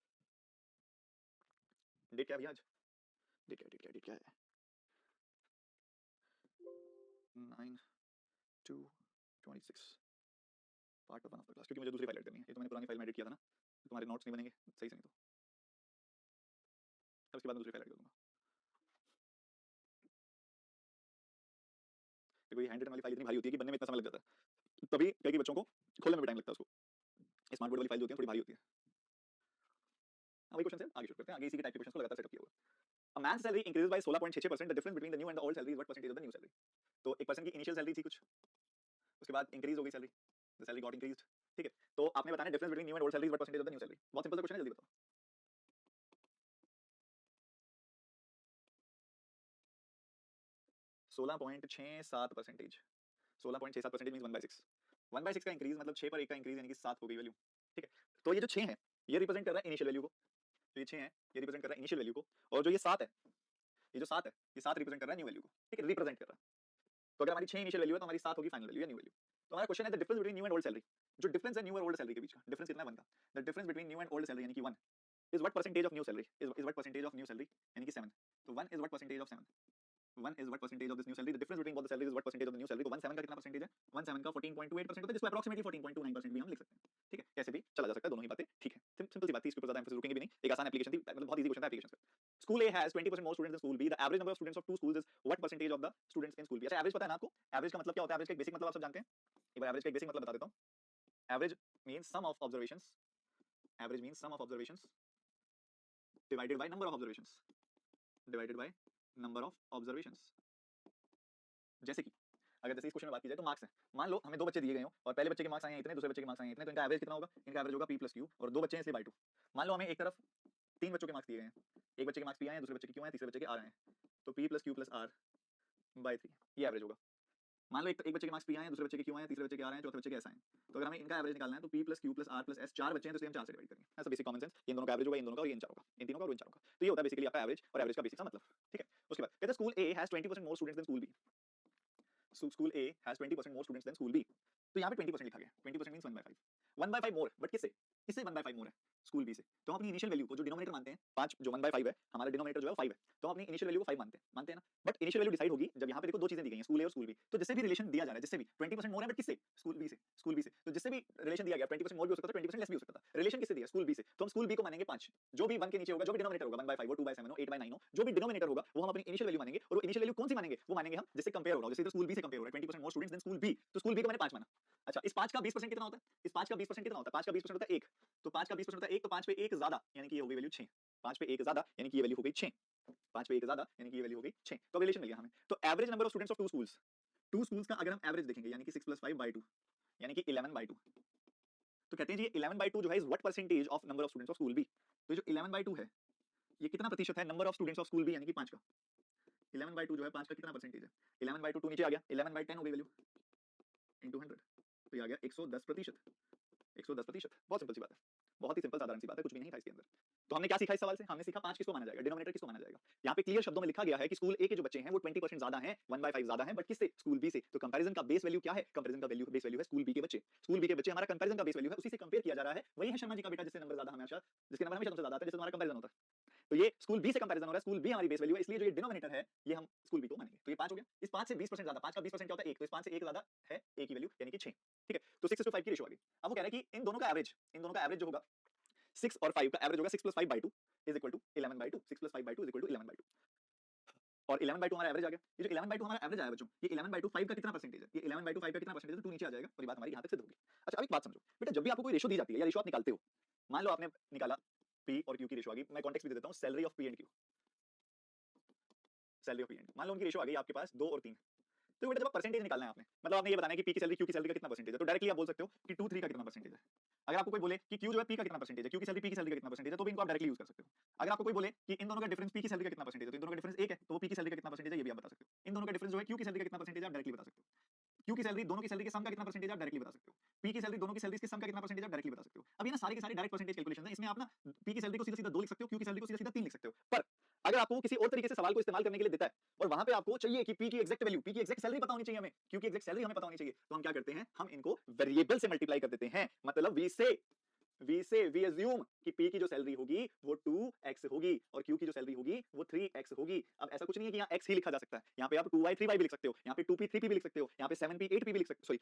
डेट क्या है भैया आज? डेट क्या है? 9/2/26 part of one of the class, क्योंकि मुझे दूसरी फाइल एड करनी है। ये तो मैंने पुरानी फाइल में एडिट किया था ना, तो तुम्हारे नोट्स नहीं बनेंगे सही से, नहीं तो तब उसके बाद मैं दूसरी फाइल एड कर दूंगा। देखो ये हैंड रिटन वाली फाइल इतनी भारी होती है कि बनने में इतना समय लग जाता है, तभी कई बच्चों को खोलने में भी टाइम लगता है उसको। स्मार्ट बोर्ड वाली फाइल जो होती है थोड़ी भारी होती है। वही क्वेश्चन से आगे शुरू करते हैं। आगे इसी के टाइप के क्वेश्चन को लगातार सेटअप किया हुआ है। A man's salary increases by 16.66%. The difference between the new and the old salary is what percentage of the new salary? तो एक पर्सन की इनिशियल सैलरी थी कुछ, उसके बाद इंक्रीज हो गई salary, the salary got increased. ठीक है, तो आपने बताना difference between new and old salary is what percentage of the new salary. बहुत सिंपल सा क्वेश्चन है, जल्दी बताओ। 16.67%। 16.67% मींस 1/6। 1/6 का इंक्रीज मतलब 6 पर 1 का इंक्रीज, यानी कि 7 हो गई वैल्यू। ठीक है, तो ये जो 6 है ये रिप्रेजेंट कर रहा है इनिशियल वैल्यू को, तो ये 6 है ये रिप्रेजेंट कर रहा है इनिशियल वैल्यू को, और जो ये 7 है, ये जो 7 है ये 7 रिप्रेजेंट कर रहा है न्यू वैल्यू को। ठीक है, रिप्रेजेंट कर रहा है। तो अगर हमारी 6 इनिशियल वैल्यू है तो हमारी 7 होगी फाइनल वैल्यू या न्यू वैल्यू। तो हमारा क्वेश्चन है the difference between new and old salary. जो डिफरेंस है न्यू और ओल्ड सैलरी के बीच का डिफरेंस कितना है 1 का। The difference between new and old salary यानी कि 1 is what percentage of new salary is what percentage of new salary यानी कि 7। तो 1 is what percentage of 7, 1 is what percentage of this new salary, the difference between both the salaries is what percentage of the new salary। तो 1 7 का कितना percentage है? 1 7 का 14.28% होता है, जिसको अप्रोक्सीमेटली 14.29% भी हम लिख सकते हैं। ठीक है, कैसे भी चला जा सकता है, दोनों ही बातें ठीक है। सिंपल सी बात थी, इसके ऊपर ज्यादा एम्फेसिस रुकेंगे भी नहीं। एक आसान एप्लीकेशन थी, मतलब बहुत इजी क्वेश्चन था एप्लीकेशन का। School A has 20% more students than school B, the average number of students of two schools is what percentage of the students in school B. अच्छा एवरेज पता है ना आपको? एवरेज का मतलब क्या होता है? एवरेज का एक बेसिक मतलब आप सब जानते हैं। एक बार एवरेज का एक बेसिक मतलब बता देता हूं। Average means sum of observations, average means sum of observations divided by number of observations, divided by number of observations। जैसे कि अगर जैसे इस क्वेश्चन में बात की जाए तो मार्क्स है, मान लो हमें दो बच्चे दिए गए हो और पहले बच्चे के मार्क्स आए हैं इतने, दूसरे बच्चे के मार्क्स आए हैं इतने, तो इनका एवरेज कितना होगा? इनका एवरेज होगा p + q, और दो बच्चे हैं इसलिए by 2। मान लो हमें एक तरफ तीन बच्चों के मार्क्स दिए गए हैं, एक बच्चे के मार्क्स p आए हैं, दूसरे बच्चे के q आए हैं, तीसरे बच्चे के r आए हैं, तो p + q + r by 3 ये एवरेज होगा। मान लो एक बच्चे के मार्क्स p आए हैं, दूसरे बच्चे के q आए हैं, तीसरे बच्चे के r आए हैं, चौथे बच्चे के s आए हैं, तो अगर हमें इनका एवरेज निकालना है तो p + q + r + s, चार बच्चे हैं तो इसलिए हम 4 से डिवाइड करेंगे। ऐसा बेसिक कॉमन सेंस, इन दोनों का एवरेज होगा, इन दोनों का और इन चारों का, इन तीनों का और इन चारों का। तो ये होता है बेसिकली आपका एवरेज, और एवरेज का बेसिक सा मतलब। ठीक है, उसके बाद कहते हैं school A has 20% more students than school B। School A has 20% more students than school B। तो यहाँ पे 20% लिखा गया, 20% मींस 1/5, 1/5 मोर, बट किससे? किससे 1/5 मोर है? स्कूल B से। तो हम अपनी इनिशियल वैल्यू को जो डिनोमिनेटर मानते हैं 5, जो 1/5 है, हमारा डिनोमिनेटर जो है वो 5 है, तो हम अपनी इनिशियल वैल्यू को 5 मानते हैं ना। बट इनिशियल वैल्यू डिसाइड होगी जब यहाँ पे देखो दो चीजें दी गई हैं, स्कूल A और स्कूल B। तो जिससे भी रिलेशन दिया जा रहा है, जिससे भी 20% मोर है, बट किससे? स्कूल B से, स्कूल B से। तो जिससे भी रिलेशन दिया गया 20% मोर भी हो सकता था, 20% लेस भी हो सकता था, रिलेशन किससे दिया? स्कूल B से। तो हम स्कूल B को मानेंगे 5, जो भी 1 के नीचे होगा, जो भी डिनोमिनेटर होगा 1/5 हो, 2/7 हो, 8/9 हो, जो भी डिनोमिनेटर होगा वो हम अपनी इनिशियल वैल्यू मानेंगे। और वो इनिशियल वैल्यू कौन सी मानेंगे? वो मानेंगे हम जिससे कंपेयर हो रहा हो, जैसे स्कूल B से कंपेयर हो रहा है, 20% more students than school B, तो स्कूल B को मैंने 5 माना। अच्छा, इस 5 का 20% कितना होता है? इस 5 का 20% कितना होता है? 5 का 20% होता है 1, तो 5 का 20% होता है 1, तो 5 पे 1 ज्यादा यानी कि ये हो गई वैल्यू 6, 5 पे 1 ज्यादा यानी कि ये वैल्यू हो गई 6, 5 पे 1 ज्यादा यानी कि ये वैल्यू हो गई 6। तो अब रिलेशन मिल गया हमें। तो average number of students of two schools, two schools का अगर हम एवरेज देखेंगे यानी कि 6 + 5/2 यानी कि 11/2। तो कहते हैं जी ये 11/2 जो है is what percentage of number of students of school B. तो जो 11/2 है ये कितना प्रतिशत है number of students of school B यानी कि 5 का। 11/2 जो है 5 का कितना परसेंटेज है? 11/2 नीचे आ गया, 11/10 हो गई वैल्यू इनटू 100, तो ये आ गया 110%। 110%, बहुत सिंपल सी बात है, बहुत ही सिंपल साधारण सी बात है, कुछ भी नहीं था इसके अंदर। तो हमने क्या सीखा इस सवाल से? हमने सीखा 5 किसको माना जाएगा, डिनोमिनेटर किसको माना जाएगा। यहाँ पे क्लियर शब्दों में लिखा गया है कि स्कूल ए के जो बच्चे हैं वो 20% ज्यादा हैं, 1/5 ज्यादा हैं, बट किससे? स्कूल बी से। तो कंपैरिजन का बेस वैल्यू क्या है? कंपैरिजन का वैल्यू बेस वैल्यू है स्कूल बी के बच्चे। स्कूल बी के बच्चे हमारा कंपैरिजन का बेस वैल्यू है, उसी से कंपेयर किया जा रहा है। वही है शर्मा जी का बेटा जिससे नंबर ज्यादा हमेशा, जिसके नंबर हमेशा तुमसे ज्यादा आते हैं, जिससे तुम्हारा कंपैरिजन होता है। तो ये स्कूल बी से कंपैरिजन हो रहा है, स्कूल बी हमारी बेस वैल्यू है, इसलिए जो ये डिनोमिनेटर है ये हम स्कूल बी को मानेंगे। तो ये 5 हो गया। इस 5 से 20% ज्यादा, 5 का 20% क्या होता है? 1। तो इस 5 से 1 ज्यादा है ए की वैल्यू यानी कि 6। ठीक है, तो 6:5 की रेशो आ गई। अब वो कह रहा है कि इन दोनों का एवरेज जो होगा 6 और 5 का एवरेज होगा 6 + 5/2 is equal to 11/2। 6 + 5/2 is equal to 11/2 और 11/2 हमारा एवरेज आ गया। ये जो 11/2 हमारा एवरेज आया बच्चों, ये 11/2 5 का कितना परसेंटेज है? ये 11/2 5 का कितना परसेंटेज है? तो 2 नीचे आ जाएगा और ये बात हमारी यहां तक सिद्ध होगी। अच्छा, अब एक बात समझो बेटा, जब भी आपको कोई रेशो दी जाती है या रेशो आप निकालते हो, मान लो आपने निकाला पी और क्यू की रेशो आ गई। मैं कॉन्टेक्स्ट भी दे देता हूं, salary of P and Q, salary of P and Q. मान लो उनकी रेशो आ गई आपके पास 2 और 3। तो बेटा जब परसेंटेज निकालना है आपने, मतलब आपने ये बताना है कि पी की सैलरी क्यू की सैलरी का कितना परसेंटेज है, तो डायरेक्टली आप बोल सकते हो कि 2 3 का कितना परसेंटेज है। अगर आपको कोई बोले कि क्यू जो है पी का कितना परसेंटेज है, क्यू की सैलरी पी की सैलरी का कितना परसेंटेज है, तो भी इनको आप डायरेक्टली यूज कर सकते हो। अगर आपको कोई बोले कि इन दोनों का डिफरेंस पी की सैलरी का कितना परसेंटेज है, तो इन दोनों का डिफरेंस 1 है, तो वो पी की सैलरी का कितना परसेंटेज है ये भी आप बता सकते हो। इन दोनों का डिफरेंस जो है क्यू की सैलरी का कितना परसेंटेज है आप डायरेक्टली बता सकते हो। क्यू की सैलरी दोनों की सैलरी के सम का कितना परसेंटेज आप डायरेक्टली बता सकते हो। पी की सैलरी दोनों की सैलरी के सम का कितना परसेंटेज आप डायरेक्टली बता सकते हो। अब ये ना सारे के सारे डायरेक्ट परसेंटेज कैलकुलेशन है, इसमें आप ना पी की सैलरी को सीधा सीधा 2 लिख सकते हो, क्यू की सैलरी को सीधा सीधा 3 लिख सकते हो। पर अगर आपको किसी और तरीके से सवाल को इस्तेमाल करने के लिए देता है और वहां पे आपको चाहिए कि पी की एग्जैक्ट वैल्यू, पी की एग्जैक्ट सैलरी पता होनी चाहिए हमें, क्यू की एग्जैक्ट सैलरी हमें पता होनी चाहिए, तो हम क्या करते हैं? हम इनको वेरिएबल से मल्टीप्लाई कर देते हैं। मतलब वी अज्यूम कि P की जो सैलरी होगी वो 2x होगी और Q की जो सैलरी होगी वो 3x होगी। अब ऐसा कुछ नहीं है कि यहाँ x ही लिखा जा सकता है, यहाँ पे आप 2y 3y भी लिख सकते हो, यहाँ पे 2p 3p भी लिख सकते हो, यहाँ पे 7p 8p भी लिख सकते हो, सॉरी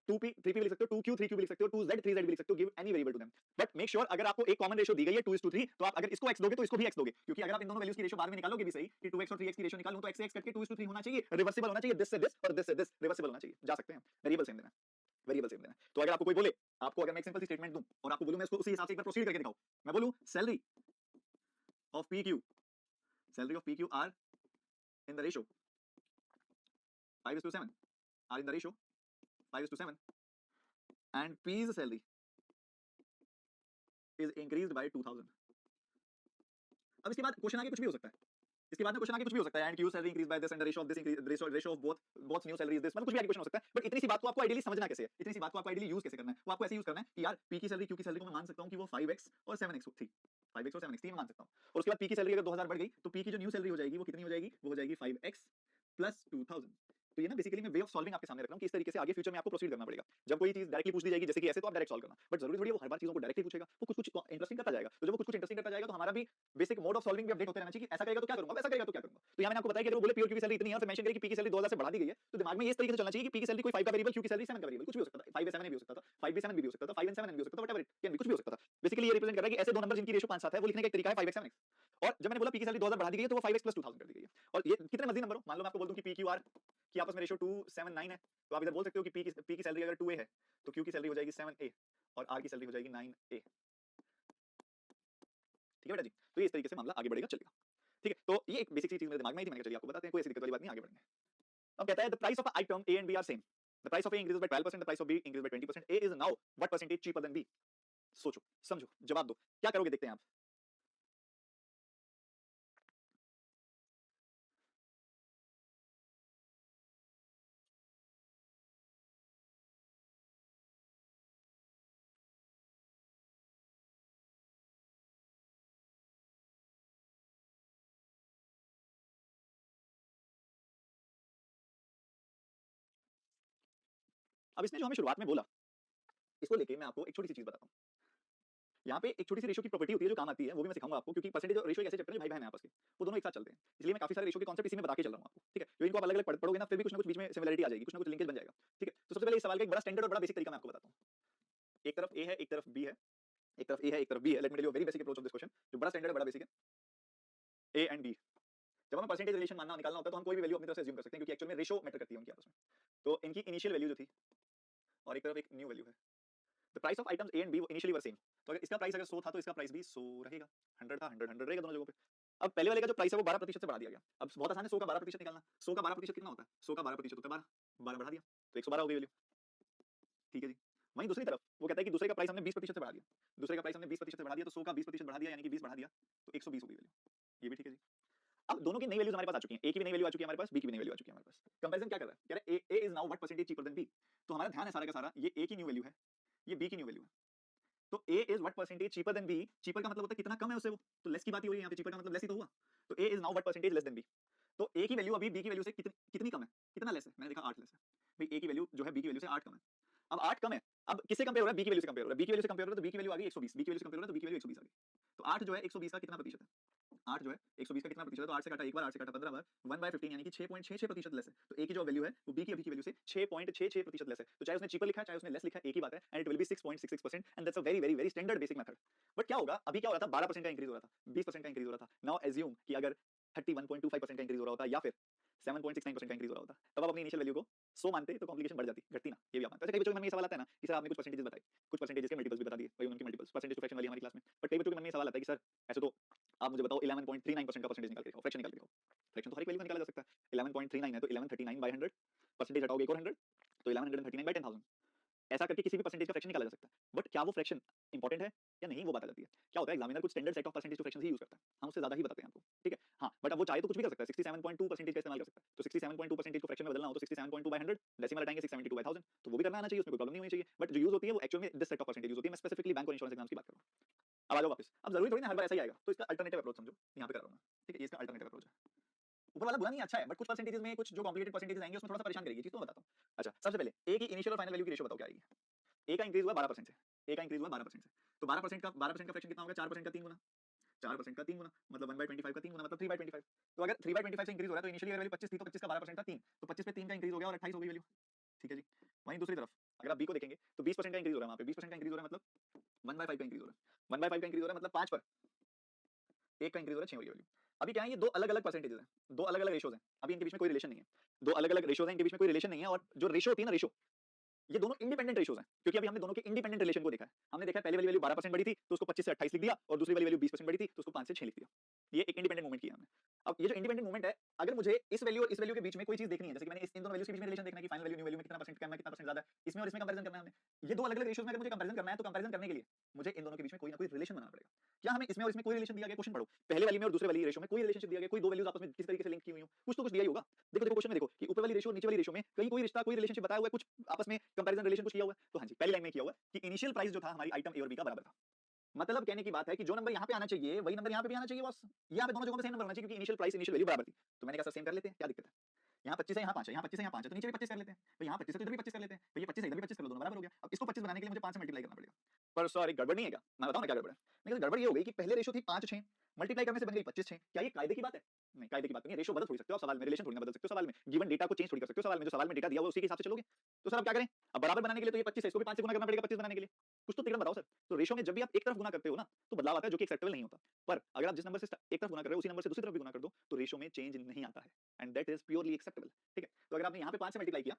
2p 3p भी लिख सकते हो, 2q 3q भी लिख सकते हो, 2z 3z भी लिख सकते हो। Give any variable to them, but make sure अगर आपको एक कॉमन रेशो दी गई है 2:3, तो आप अगर इसको x दोगे तो इसको भी x दोगे, क्योंकि अगर आप इन दोनों वैल्यूज की रेशो बाद में निकालोगे भी सही कि 2x और 3x की रेशो निकालूं तो x से x कट के 2:3 होना चाहिए, रिवर्सिबल होना चाहिए, दिस से दिस और दिस से दिस रिवर्सिबल होना चाहिए, जा सकते हैं। वेरिएबल सेम देना, वेरिएबल सेम देना। तो अगर आपको कोई बोले, आपको अगर मैं एक सिंपल सी स्टेटमेंट दूं और आपको बोलूं मैं इसको उसी हिसाब से एक बार प्रोसीड करके दिखाऊं, मैं बोलूं salary of P Q, salary of P Q are in the ratio 5:7, are in the ratio 5:7 and P's salary is increased by 2000। अब इसके बाद क्वेश्चन आगे कुछ भी हो सकता है, इसके बाद में क्वेश्चन आगे कुछ भी हो सकता है, and Q salary increase by this and the ratio of this increase ratio of both new salary is this, मतलब कुछ भी आगे क्वेश्चन हो सकता है। बट इतनी सी बात को आपको आइडियली समझना कैसे है, इतनी सी बात को आपको आइडियली यूज कैसे करना है, वो आपको ऐसे यूज करना है कि यार पी की सैलरी क्यू की सैलरी को मैं मान सकता हूं कि वो 5x और 7x थी, 5x और 7x 3 मान सकता हूं, और उसके बाद पी की सैलरी अगर 2000 बढ़ गई तो पी की जो न्यू सैलरी हो जाएगी वो कितनी हो जाएगी? वो हो जाएगी 5x प्लस 2000। तो ये ना बेसिकली मैं वे ऑफ सॉल्विंग आपके सामने रख रहा हूं कि इस तरीके से आगे फ्यूचर में आपको प्रोसीड करना पड़ेगा। जब कोई चीज डायरेक्टली पूछ दी जाएगी जैसे कि ऐसे, तो आप डायरेक्ट सॉल्व करना, बट जरूरी थोड़ी है वो हर बार चीजों को डायरेक्टली पूछेगा, वो कुछ कुछ इंटरेस्टिंग करता जाएगा। तो जब वो कुछ कुछ इंटरेस्टिंग करता जाएगा तो हमारा भी बेसिक मोड ऑफ सॉल्विंग भी अपडेट होते रहना चाहिए कि ऐसा करेगा तो क्या करूंगा, वैसा करेगा तो क्या करूंगा। तो यहाँ मैंने आपको बताया कि अगर वो बोले पी और क्यू की सैलरी इतनी है और फिर मेंशन करें कि पी की सैलरी 2000 से बढ़ा दी गई है, तो दिमाग में ये इस तरीके से चलना चाहिए कि पी की सैलरी कोई 5 का वेरिएबल, क्यू की सैलरी 7 का वेरिएबल, कुछ भी हो सकता था, 5 या 7 भी हो सकता था, 5 भी 7 भी हो सकता था, 5 and 7 भी हो सकता था, व्हाटएवर इट कैन बी, कुछ भी हो सकता था। बेसिकली ये रिप्रेजेंट कर रहा है कि ऐसे दो नंबर जिनकी रेशो 5 7 है वो लिखने का एक तरीका है 5x 7x। और जब मैंने बोला पी की सैलरी 2000 बढ़ा दी गई है तो वो 5x प्लस 2000 कर दी गई है। और ये कितने मर्जी नंबर हो, मान लो मैं आपको बोल दूं कि पी क्यू आर की आपस में रेशो 2 7 9 है, तो आप इधर बोल सकते हो कि पी की सैलरी अगर 2a है तो क्यू की सैलरी हो जाएगी 7a और आर की सैलरी हो जाएगी 9a। ठीक है बेटा जी, तो ये इस तरीके से मामला आगे बढ़ेगा, चलेगा। ठीक है, तो ये एक बेसिक सी चीज मेरे दिमाग में आई थी, मैंने कहा चलिए आपको बताते हैं, कोई ऐसी दिक्कत वाली बात नहीं, आगे बढ़ेंगे। अब कहता है the price of item A and B are same, the price of A increases by 12%, the price of B increases by 20%, A is now what percentage cheaper than B? सोचो, समझो, जवाब दो, क्या करोगे देखते हैं आप। अब इसने जो हमें शुरुआत में बोला, इसको लेके मैं आपको एक छोटी सी चीज बताता हूँ। यहाँ पे एक छोटी सी रेशो की प्रॉपर्टी होती है जो काम आती है, वो भी मैं सिखाऊंगा आपको, क्योंकि परसेंटेज और रेशो एक ऐसे चैप्टर है भाई बहन है आपस के, वो दोनों एक साथ चलते हैं, इसलिए मैं काफी सारे रेशो के कॉन्सेप्ट इसी में बता के चल रहा हूँ आपको। ठीक है, जो इनको आप अलग अलग पढ़ोगे ना फिर भी कुछ ना कुछ बीच में सिमिलरिटी आ जाएगी, कुछ ना कुछ लिंकेज बन जाएगा। ठीक है, तो सबसे पहले इस सवाल का एक बड़ा स्टैंडर्ड और बड़ा बेसिक तरीका मैं आपको बताता हूँ। एक तरफ ए है, एक तरफ बी है, एक तरफ ए है, एक तरफ बी है। Let me tell you very basic approach of this question, जो बड़ा स्टैंडर्ड है, बड़ा बेसिक है। ए एंड बी, जब हमें परसेंटेज रिलेशन मानना निकालना होता है तो हम कोई भी वैल्यू अपनी तरफ से अज्यूम कर सकते हैं, क्योंकि एक्चुअल में रेशो मैटर करती है उनकी आपस में। तो इनकी इनिशियल वैल्यू जो थी और एक तरफ एक न्यू वैल्यू है, the price of items A and B initially were same, तो अगर इसका प्राइस अगर 100 था तो इसका प्राइस भी 100 रहेगा, 100 था 100 100 रहेगा दोनों जगहों पे। अब पहले वाले का जो प्राइस है वो 12% से बढ़ा दिया गया। अब बहुत आसान है, 100 का 12% निकालना, 100 का 12% कितना होता है? 100 का 12% होता है 12, 12 बढ़ा दिया तो 112 हो गई वैल्यू। ठीक है जी, वहीं दूसरी तरफ वो कहता है कि दूसरे का प्राइस हमने 20% से बढ़ा दिया, दूसरे का प्राइस हमने 20% से बढ़ा दिया, तो 100 का 20% बढ़ा दिया यानी कि 20 बढ़ा दिया तो 120 हो गई वैल्यू। ये भी ठीक है जी। अब दोनों की नई वैल्यूज हमारे पास आ चुकी हैं, ए की भी नई वैल्यू आ चुकी है हमारे पास, बी की भी नई वैल्यू आ चुकी है हमारे पास। कंपैरिजन क्या कर रहा है, कह रहा है A is now what percentage cheaper than B. तो हमारा ध्यान है सारा का सारा, ये ए की न्यू वैल्यू है, ये बी की न्यू वैल्यू है। तो a is what percentage cheaper then b, cheaper का मतलब होता है कितना कम है उससे वो, तो लेस की बात ही हो रही है यहाँ पे, चीपर का मतलब लेस ही तो हुआ। तो a is now what percentage less than b, तो a की वैल्यू अभी b की वैल्यू से कितनी कितनी कम है, कितना लेस है, मैंने देखा 8 लेस है भाई, a की वैल्यू जो है b की वैल्यू से 8 कम है। अब 8 कम है, अब किससे कंपेयर हो रहा है, b की वैल्यू से कंपेयर हो रहा है, b की वैल्यू से कंपेयर हो रहा है तो b की वैल्यू आ गई 120, b की वैल्यू से कंपेयर हो रहा है तो b की वैल्यू 120 आ गई। तो 8 जो है 120 का कितना प्रतिशत है, 8 जो है 120 का कितना प्रतिशत है, तो 8 से काटा एक बार, 8 से काटा 15 बार, 1/15 यानी कि 6.66% लेस है। तो a की जो वैल्यू है वो b की अभी की वैल्यू से 6.66% लेस है। तो चाहे उसने चीपर लिखा है चाहे उसने लेस लिखा है, एक ही बात है, and it will be 6.66% and that's a very very very standard basic method. But क्या होगा, अभी क्या हो रहा था, 12% का इंक्रीज हो रहा था, 20% का इंक्रीज हो रहा था। नाउ एज्यूम कि अगर 31.25% का इंक्रीज हो रहा होता या फिर 7.69% का इंक्रीज हो रहा होता, तब आप अपनी इनिशियल वैल्यू को 100 मानते तो कॉम्प्लिकेशन बढ़ जाती, घटती ना, ये भी आप मानते। अच्छा, कई बच्चों के मन में ये सवाल आता है ना कि सर आपने कुछ परसेंटेज बताए, कुछ परसेंटेज के मल्टीपल्स भी बता दिए, भाई उनके मल्टीपल्स परसेंटेज टू फ्रैक्शन वाली हमारी क्लास में, बट कई बच्चों के मन में ये सवाल आता है कि सर ऐसे तो आप मुझे बताओ 11.39% का परसेंटेज निकाल के दिखाओ, फ्रैक्शन निकाल के दिखाओ। फ्रैक्शन तो हर एक वैल्यू का निकाला जा सकता है, 11.39 है तो 1139/100, परसेंटेज हटाओगे एक और 100 तो 1139/10,000, ऐसा करके किसी भी परसेंटेज का फ्रैक्शन निकाला जा सकता है। बट क्या वो फ्रैक्शन इंपॉर्टेंट है या नहीं, वो बात आ जाती है। क्या होता है, एग्जामिनर कुछ standard set of percentage to fraction ही यूज करता है, हम उससे ज्यादा ही बताते हैं आपको, ठीक है। हाँ, बट अब वो चाहे तो कुछ भी कर सकता है, 67.2% का इस्तेमाल कर सकता है, तो 67.2% को फ्रैक्शन में बदलना हो तो 67.2/100 डेसिमल हटाएंगे 672/1000, तो वो भी करना आना चाहिए, उसमें कोई प्रॉब्लम नहीं होनी चाहिए। बट जो यूज होती है वो एक्चुअल में this set of percentage use होती है, मैं स्पेसिफिकली बैंक और इंश्योरेंस एग्जाम्स की बात कर रहा हूँ। अब आ जाओ वापस, अब जरूरी थोड़ी ना हर बार ऐसा ही आएगा, तो इसका अल्टरनेटिव अप्रोच समझो, यहाँ पे कर रहा हूँ मैं, ठीक है, ये इसका अल्टरनेटिव अप्रोच है। ऊपर वाला बुरा नहीं है, अच्छा है, बट कुछ परसेंटेज में कुछ जो कॉम्प्लिकेटेड परसेंटेज आएंगे उसमें थोड़ा सा परेशान करेगी, चीज तो मैं बताता हूँ। अच्छा, सबसे पहले ए की इनिशियल और फाइनल वैल्यू की रेशियो बताओ क्या आएगी। ए का इंक्रीज हुआ 12% से, ए का इंक्रीज हुआ 12% से, तो 12% का फ्रैक्शन कितना होगा, 4% का 3 गुना, 4% का 3 गुना मतलब 1/25 का 3 गुना मतलब 3/25। तो अगर 3/25 से इंक्रीज हो रहा है तो इनिशियली वैल्यू 25 थी, तो 25 का 12% का 3, तो 25 पे 3 का इंक्रीज हो गया और 28 हो गई वैल्यू, ठीक है जी। वहीं दूसरी तरफ अगर आप बी को देखेंगे तो 20% का इंक्रीज हो रहा है, वहां पे 20% का इंक्रीज हो रहा है मतलब 1/5 का इंक्रीज हो रहा है, 1/5 का इंक्रीज हो रहा है मतलब 5 पर एक का इंक्रीज हो रहा है 6 हो गई वैल्यू। अभी क्या है, ये दो अलग अलग परसेंटेजेस हैं, दो अलग अलग रेशियोज हैं, अभी इनके बीच में कोई रिलेशन नहीं है, दो अलग अलग रेशियोज हैं, इनके बीच में कोई रिलेशन नहीं है। और जो रेशियो होती है ना, रेशियो, ये दोनों इंडिपेंडेंट रेशियोज हैं, क्योंकि अभी हमने दोनों के इंडिपेंडेंट रिलेशन को देखा है। हमने देखा है पहले वाली वैल्यू 12% बढ़ी थी तो उसको 25 से 28 लिख दिया, और दूसरी वाली वैल्यू 20% बढ़ी थी तो उसको 5 से 6 लिख दिया। ये एक इंडिपेंडेंट मूवमेंट किया हमने। अब ये जो इंडिपेंडेंट मूवमेंट है, अगर मुझे इस वैल्यू और इस वैल्यू के बीच में कोई चीज देखनी है, जैसे कि मैंने इन दोनों वैल्यूज के बीच में रिलेशन देखना है कि फाइनल वैल्यू न्यू वैल्यू में कितना परसेंट कम है, कितना परसेंट ज्यादा है, इसमें और इसमें कंपैरिजन करना है हमने। ये दो अलग अलग रेशियोज में अगर मुझे कंपैरिजन करना है तो कंपैरिजन करने के लिए मुझे इन दोनों के बीच में कोई ना कोई रिलेशन बनाना पड़ेगा। क्या हमें इसमें और इसमें कोई रिलेशन दिया गया, क्वेश्चन पढ़ो, पहले वाली में और दूसरे वाली रेशियो में कोई रिलेशनशिप दिया गया, कोई दो वैल्यूज आपस में किस तरीके से लिंक की हुई हो, कुछ तो कुछ दिया ही होगा। देखो देखो क्वेश्चन में देखो कि ऊपर वाली रेशियो और नीचे वाली रेशियो में कहीं कोई रिश्ता, कोई रिलेशनशिप बताया हुआ है, कुछ आपस में कंपैरिजन रिलेशन कुछ किया हुआ है। तो हाँ जी, पहली लाइन में किया हुआ है कि इनिशियल प्राइस जो था हमारी आइटम ए और बी का बराबर था। मतलब कहने की बात है कि जो नंबर यहाँ पे आना चाहिए वही नंबर यहाँ पे भी आना चाहिए बॉस, यहाँ पे दोनों जगहों पे सेम नंबर होना चाहिए, क्योंकि इनिशियल प्राइस इनिशियल वैल्यू बराबर थी। तो मैंने कहा सर सेम कर लेते हैं, क्या दिक्कत है, यहाँ 25 है यहाँ 5 है, यहाँ 25 है यहाँ 5 है, तो नीचे भी 25 कर लेते हैं, तो यहाँ 25 है तो इधर भी 25 कर लेते हैं, तो ये 25 है इधर भी 25 कर लो, दोनों बराबर हो गया। अब इसको 25 बनाने के लिए मुझे 5 से मल्टीप्लाई करना पड़ेगा। पर सॉरी गड़बड़ नहीं है क्या, मैं बताऊं ना क्या गड़बड़ है। लेकिन गड़बड़ ये हो गई कि पहले रेशो थी 5-6, मल्टीप्लाई करने से बन गई 25-6। क्या ये कायदे की बात है? नहीं, कायदे की बात नहीं है, रेशो बदल थोड़ी सकते हो आप सवाल में, रिलेशन थोड़ी ना बदल सकते हो सवाल में, गिवन डेटा को चेंज थोड़ी कर सकते हो सवाल में, जो सवाल में डेटा दिया हुआ है उसी के हिसाब से चलोगे। तो सर अब क्या करें, अब बराबर बनाने के लिए तो ये 25 है, इसको भी 5 से गुना करना पड़ेगा 25 बनाने के लिए, कुछ तो तिकड़म बताओ सर। तो रेशो में जब भी आप एक तरफ गुना करते हो ना तो बदलाव आता है, जो कि एक्सेप्टेबल नहीं होता। पर अगर आप जिस नंबर से एक तरफ गुना कर रहे हो उसी नंबर से दूसरी तरफ भी गुना कर दो तो रेशो में चेंज नहीं आता है, and that is purely acceptable, ठीक है। तो अगर आपने यहाँ पे 5 से मल्टीप्लाई किया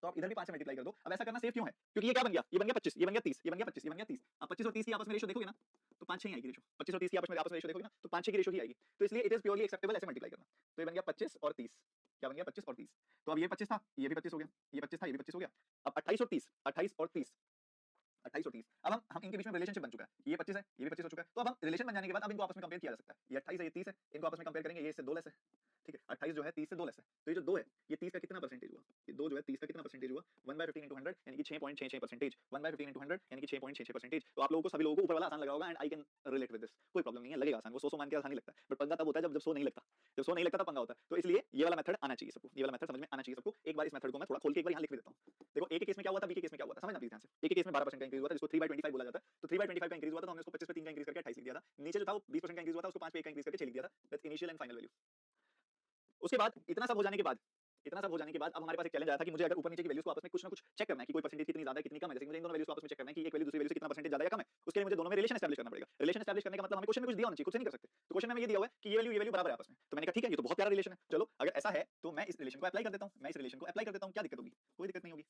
तो आप इधर भी 5 से मल्टीप्लाई कर दो। अब ऐसा करना सेफ क्यों है, क्योंकि ये क्या बन गया, ये बन गया 25, ये बन गया 30, ये बन गया 25, ये बन गया 30। अब 25 और 30 की आपस में रेशो देखोगे ना तो 5-6 ही आएगी रेशो, 25 और 30 की आपस में रेशो देखोगे ना तो 5-6 की रेशो ही आएगी। तो इसलिए इट इज प्योरली एक्सेप्टेबल ऐसे मल्टीप्लाई करना। तो ये बन गया 25 और 30, क्या बन गया 25 और 30। तो अब ये 25 था, ये भी 25 हो गया, ये 25 था, ये भी 25 हो गया। अब 28 और 30, 28 और 30, 28 और 30, अब हम इनके बीच में रिलेशनशिप बन चुका है, ये 25 है ये भी 25 हो चुका है। तो अब हम रिलेशन बन जाने के बाद अब इनको आपस में कंपेयर किया जा सकता है, ये 28 है ये 30 है, इनको आपस में कंपेयर करेंगे, ये इससे 2 लेस है, ठीक है। 28 जो है 30 से 2 लेस है, तो ये जो 2 है ये 30 का कितना परसेंटेज हुआ, ये 2 जो है 30 का कितना परसेंटेज हुआ, 1/15 into 100 यानी कि 6.66%, 1/15 into 100 यानी कि 6.66%। तो आप लोगों को सभी लोगों को ऊपर वाला आसान लगा होगा, and I can relate with this, कोई प्रॉब्लम नहीं है, लगेगा आसान, वो 100 मान के आसान नहीं लगता है, बट पंगा तब होता है जब 100 नहीं लगता, जब 100 नहीं लगता तब पंगा होता है। तो इसलिए ये वाला मेथड आना चाहिए सबको, ये वाला मेथड समझ में आना चाहिए सबको। एक बार इस मेथड को मैं थोड़ा खोल के एक बार यहाँ लिख भी देता हूँ। देखो ए के केस में क्या हुआ था, बी के केस में क्या हुआ था, समझना प्लीज ध्यान से। ए के केस में 12% का इंक्रीज हुआ था जिसको 3/25 बोला जाता है, तो 3/25 का इंक्रीज हुआ था तो हमने उसको 25 पे 3 का इंक्रीज करके 28 लिख दिया था। नीचे जो था वो 20% का इंक्रीज हुआ था उसको 5 पे 1 का इंक्रीज करके 6 लिख दिया था, that's initial and final value. उसके बाद इतना सब हो जाने के बाद, इतना सब हो जाने के बाद अब हमारे पास एक चैलेंज आया था कि मुझे अगर ऊपर नीचे की वैल्यूज को आपस में कुछ ना कुछ चेक करना है कि कोई परसेंटेज कितनी ज्यादा है कितनी कम है, जैसे कि मुझे इन दोनों वैल्यूज को आपस में चेक करना है कि एक वैल्यू दूसरी वैल्यू से कितना परसेंटेज ज्यादा या कम है, उसके लिए मुझे दोनों में रिलेशन एस्टैब्लिश करना पड़ेगा। रिलेशन एस्टैब्लिश करने का मतलब हमें क्वेश्चन में कुछ दिया होना चाहिए, खुद से नहीं कर सकते। तो क्वेश्चन में ये दिया हुआ है कि ये वैल्यू बराबर है आपस में, तो मैंने कहा ठीक है ये तो बहुत प्यारा रिलेशन है, चलो अगर ऐसा है तो मैं इस रिलेशन को अप्लाई कर देता हूं, मैं इस रिलेशन को अप्लाई कर देता हूं, क्या दिक्कत होगी, कोई दिक्कत नहीं होगी।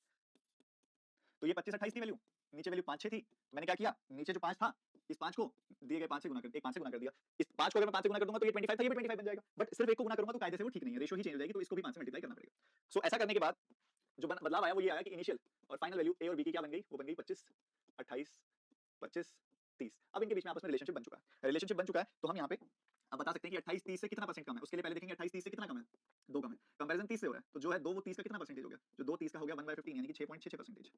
तो ये 25-28 थी वैल्यू, नीचे वैल्यू 5-6 थी, तो मैंने क्या किया, नीचे जो 5 था इस 5 को दिए गए 5 से गुना कर, एक 5 से गुना कर दिया। इस 5 को अगर मैं 5 से गुना कर दूंगा तो ये 25 था, ये भी 25 बन जाएगा, बट सिर्फ एक को गुना करूंगा तो कायदे से वो ठीक नहीं है, रेशो ही चेंज हो जाएगी, तो इसको भी 5 से मल्टीप्लाई करना पड़ेगा। सो ऐसा करने के बाद जो बदलाव आया वो ये आया कि इनिशियल और फाइनल वैल्यू ए और बी की क्या बन गई, वो बन गई 25, 28, 25, 30। अब इनके बीच में आपस में रिलेशनशिप बन चुका है, रिलेशनशिप बन चुका है, तो हम यहाँ पे अब बता सकते हैं कि 28 30 से कितना परसेंट कम है। उसके लिए पहले देखेंगे 28 30 से कितना कम है, 2 कम है। कंपैरिजन 30 से हो रहा है तो जो है 2 वो 30 का कितना परसेंट हो गया, जो 2 30 का हो गया 1/15 यानी कि 6.66%।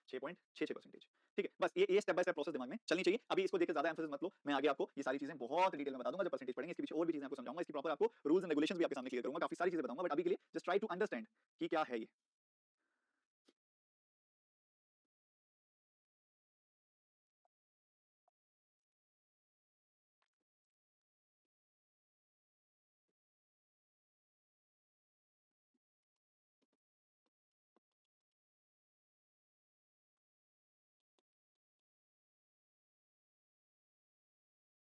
6.66%। ठीक है, बस ये स्टेप बाय स्टेप प्रोसेस दिमाग में चलनी चाहिए। अभी इसको देख के ज्यादा एम्फेसिस मत लो, मैं आगे आपको ये सारी चीजें बहुत डिटेल में बता दूंगा जब परसेंटेज पढ़ेंगे, इसके पीछे और भी चीजें आपको समझाऊंगा, इसकी प्रॉपर आपको रूल्स एंड रेगुलेशंस भी आपके सामने क्लियर करूंगा, काफी सारी चीजें बताऊंगा, बट अभी के लिए जस्ट ट्राई टू अंडरस्टैंड कि क्या है ये।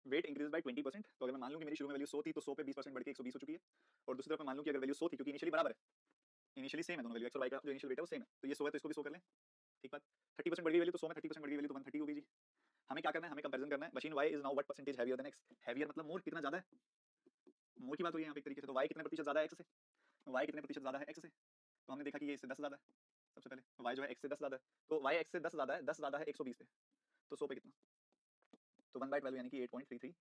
Weight increase by 20%। तो अगर मैं मान लूं कि मेरी शुरू में वैल्यू 100 थी, तो 100 पे 20% बढ़ के 120 हो चुकी है। और दूसरी तरफ मैं मान लूं कि अगर वैल्यू 100 थी, क्योंकि इनिशियली बराबर है, इनिशियली सेम है दोनों वैल्यू, एक्स और वाई का जो इनिशियल वेट है वो सेम है, तो ये 100 है तो इसको भी 100 कर लें। ठीक बात। 30% बढ़ गई वैल्यू, तो 100 में 30% बढ़ गई वैल्यू तो 130 हो गई जी। हमें क्या करना है, हमें कंपैरिजन करना है। Machine Y is now what percentage heavier than X. Heavier मतलब मोर, कितना ज्यादा है, मोर की बात हो रही है यहाँ पे एक तरीके से। तो वाई कितने प्रतिशत ज्यादा है एक्स से, वाई कितने प्रतिशत ज्यादा है एक्स से। तो हमने देखा कि ये इससे 10 ज्यादा है। सबसे पहले वाई जो है एक्स से 10 ज्यादा है, तो वाई एक्स से 10 ज्यादा है, 10 ज्यादा है 120 पे, तो 100 पे कितना, तो 1/12 यानी कि 8.33%।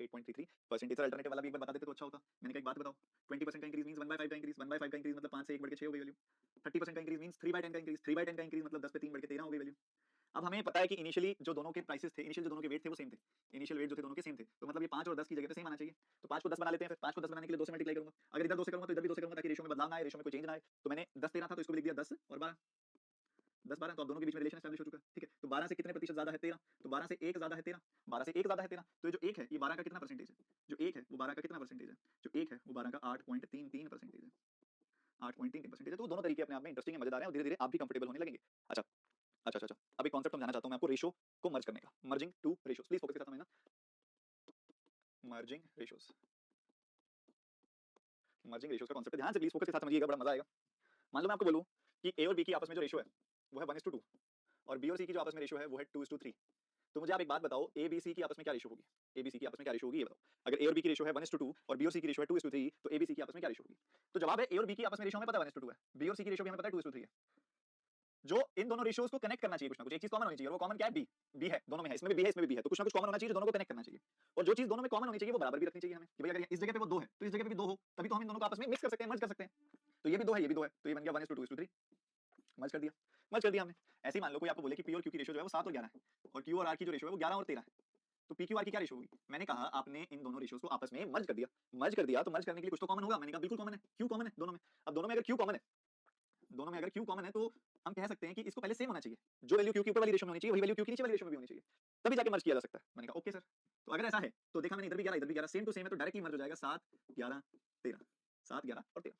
8.33% इसका अल्टरनेटिव वाला भी एक बार बता देते तो अच्छा होता। मैंने कहा एक बात बताओ, 20% का इंक्रीज मींस 1/5 का इंक्रीज, 1/5 का इंक्रीज मतलब 5 से 1 बढ़ के 6 हो गई वैल्यू। 30% का इंक्रीज मींस 3/10 का इंक्रीज, 3/10 का इंक्रीज मतलब 10 पे 3 बढ़ के 13 हो गई वैल्यू। अब हमें पता है कि इनिशियली जो दोनों के प्राइसेस थे, इनिशियल जो दोनों के वेट थे वो सेम थे, इनिशियल वेट जो थे दोनों के सेम थे, तो मतलब ये 5 और 10 की जगह पे सेम आना चाहिए। तो 5 को 10 बना लेते हैं, फिर 5 को 10 बनाने के लिए 2 से मल्टीप्लाई करूंगा, अगर इधर 2 से करूंगा तो इधर भी 2 से करूंगा, ताकि रेशियो में बदलाव ना आए, रेशियो में कोई चेंज ना आए। तो मैंने 10 13 था तो इसको भी लिख दिया 10 और 12, 10 12, तो अब दोनों के बीच में रिलेशन एस्टैब्लिश हो चुका है। ठीक है, तो 12 से कितने प्रतिशत ज्यादा है 13, तो 12 से 1 ज्यादा है 13, 12 से 1 ज्यादा है 13, तो ये जो 1 है ये 12 का कितना परसेंटेज है, जो 1 है वो 12 का कितना परसेंटेज है, जो 1 है वो 12 का 8.33% है, 8.33% है। तो दोनों तरीके अपने आप में इंटरेस्टिंग है, मजेदार है, और धीरे धीरे आप भी कंफर्टेबल होने लगेंगे। अच्छा अच्छा अच्छा, अब एक कॉन्सेप्ट समझाना चाहता हूं मैं आपको, रेशो को मर्ज करने का, merging two ratios. Please focus के साथ समझना, मर्जिंग रेशोस, मर्जिंग रेशोस का कॉन्सेप्ट ध्यान से प्लीज फोकस के साथ समझिएगा, बड़ा मजा आएगा। मान लो मैं आपको बोलूं कि ए और बी की आपस में जो रेशो है वो है 1:2, और बी और सी की जो आपस में रेशो है वो है 2:3। तो मुझे आप एक बात बताओ, ए बी सी की आपस में क्या रेशो होगी, ए बी सी की आपस में क्या रेशो होगी ये बताओ। अगर ए और बी की रेशो है 1:2 और बी और सी की रेशो है 2:3, तो ए बी सी की आपस में क्या रेशो होगी। तो जवाब है ए और बी की आपस में रेशो हमें पता है 1:2 है, बी और सी की रेशो भी हमें पता है 2:3 है। जो इन दोनों रेशियोज को कनेक्ट करना चाहिए, कुछ ना कुछ एक चीज कॉमन होनी चाहिए, और वो कॉमन क्या है, बी। बी है, दोनों में है, इसमें भी बी है, इसमें भी बी है, तो कुछ ना कुछ कॉमन होना चाहिए जो दोनों को कनेक्ट करना चाहिए। और जो चीज दोनों में कॉमन होनी चाहिए वो बराबर भी रखनी चाहिए हमें, कि भाई अगर इस जगह पे वो 2 है तो इस जगह पे भी 2 हो, तभी तो हम इन दोनों को आपस में मिक्स कर सकते हैं, मर्ज कर सकते हैं। तो ये भी 2 है, ये भी 2 है, तो ये बन गया 1:2:3, मर्ज कर दिया, मर्ज कर दिया हमने। ऐसे ही मान लो कोई आपको बोले कि पी और क्यू की रेशियो जो है वो 7 और 11 है, और क्यू और आर की जो रेशियो है वो 11 और 13 है, तो पी क्यू आर की क्या रेशियो होगी। मैंने कहा आपने इन दोनों रेशियोज को आपस में मर्ज कर दिया, मर्ज कर दिया, तो मर्ज करने के लिए कुछ तो कॉमन होगा। मैंने कहा बिल्कुल कॉमन है, क्यू कॉमन है दोनों में। अब दोनों में अगर क्यू कॉमन है, दोनों में अगर क्यू कॉमन है, तो हम कह सकते हैं कि इसको पहले सेम होना चाहिए, जो वैल्यू क्यू के ऊपर वाली रेशो में होनी चाहिए वही वैल्यू क्यू के नीचे वाली रेशो में भी होनी चाहिए, तभी जाके मर्ज किया जा सकता है। मैंने कहा ओके सर, तो अगर ऐसा है तो देखा मैंने इधर भी 11 इधर भी 11 सेम टू सेम है, तो डायरेक्टली मर्ज हो जाएगा 7 11 13, 7 11 और 13।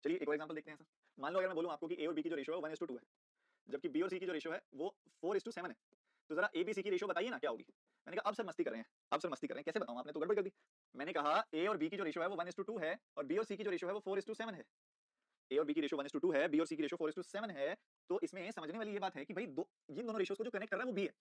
चलिए एक और एग्जांपल देखते हैं सर। मान लो अगर मैं बोलूं आपको कि ए और बी की जो रेशो है 1:2 है, जबकि बी और सी की जो रेशो है वो 4:7 है, तो जरा ए बी सी की रेशो बताइए ना क्या होगी। मैंने कहा अब सर मस्ती कर रहे हैं, अब सर मस्ती कर रहे हैं, कैसे बताऊं, आपने तो गड़बड़ कर दी। मैंने कहा ए और बी की जो रेशो है वो 1:2 है, और बी और सी की जो रेशो है वो 4:7 है। ए और बी की रेशो 1:2 है, बी और सी की रेशो 4:7 है, तो इसमें समझने वाली ये बात है कि भाई दो इन दोनों रेशियोज को जो कनेक्ट कर रहा है वो बी है।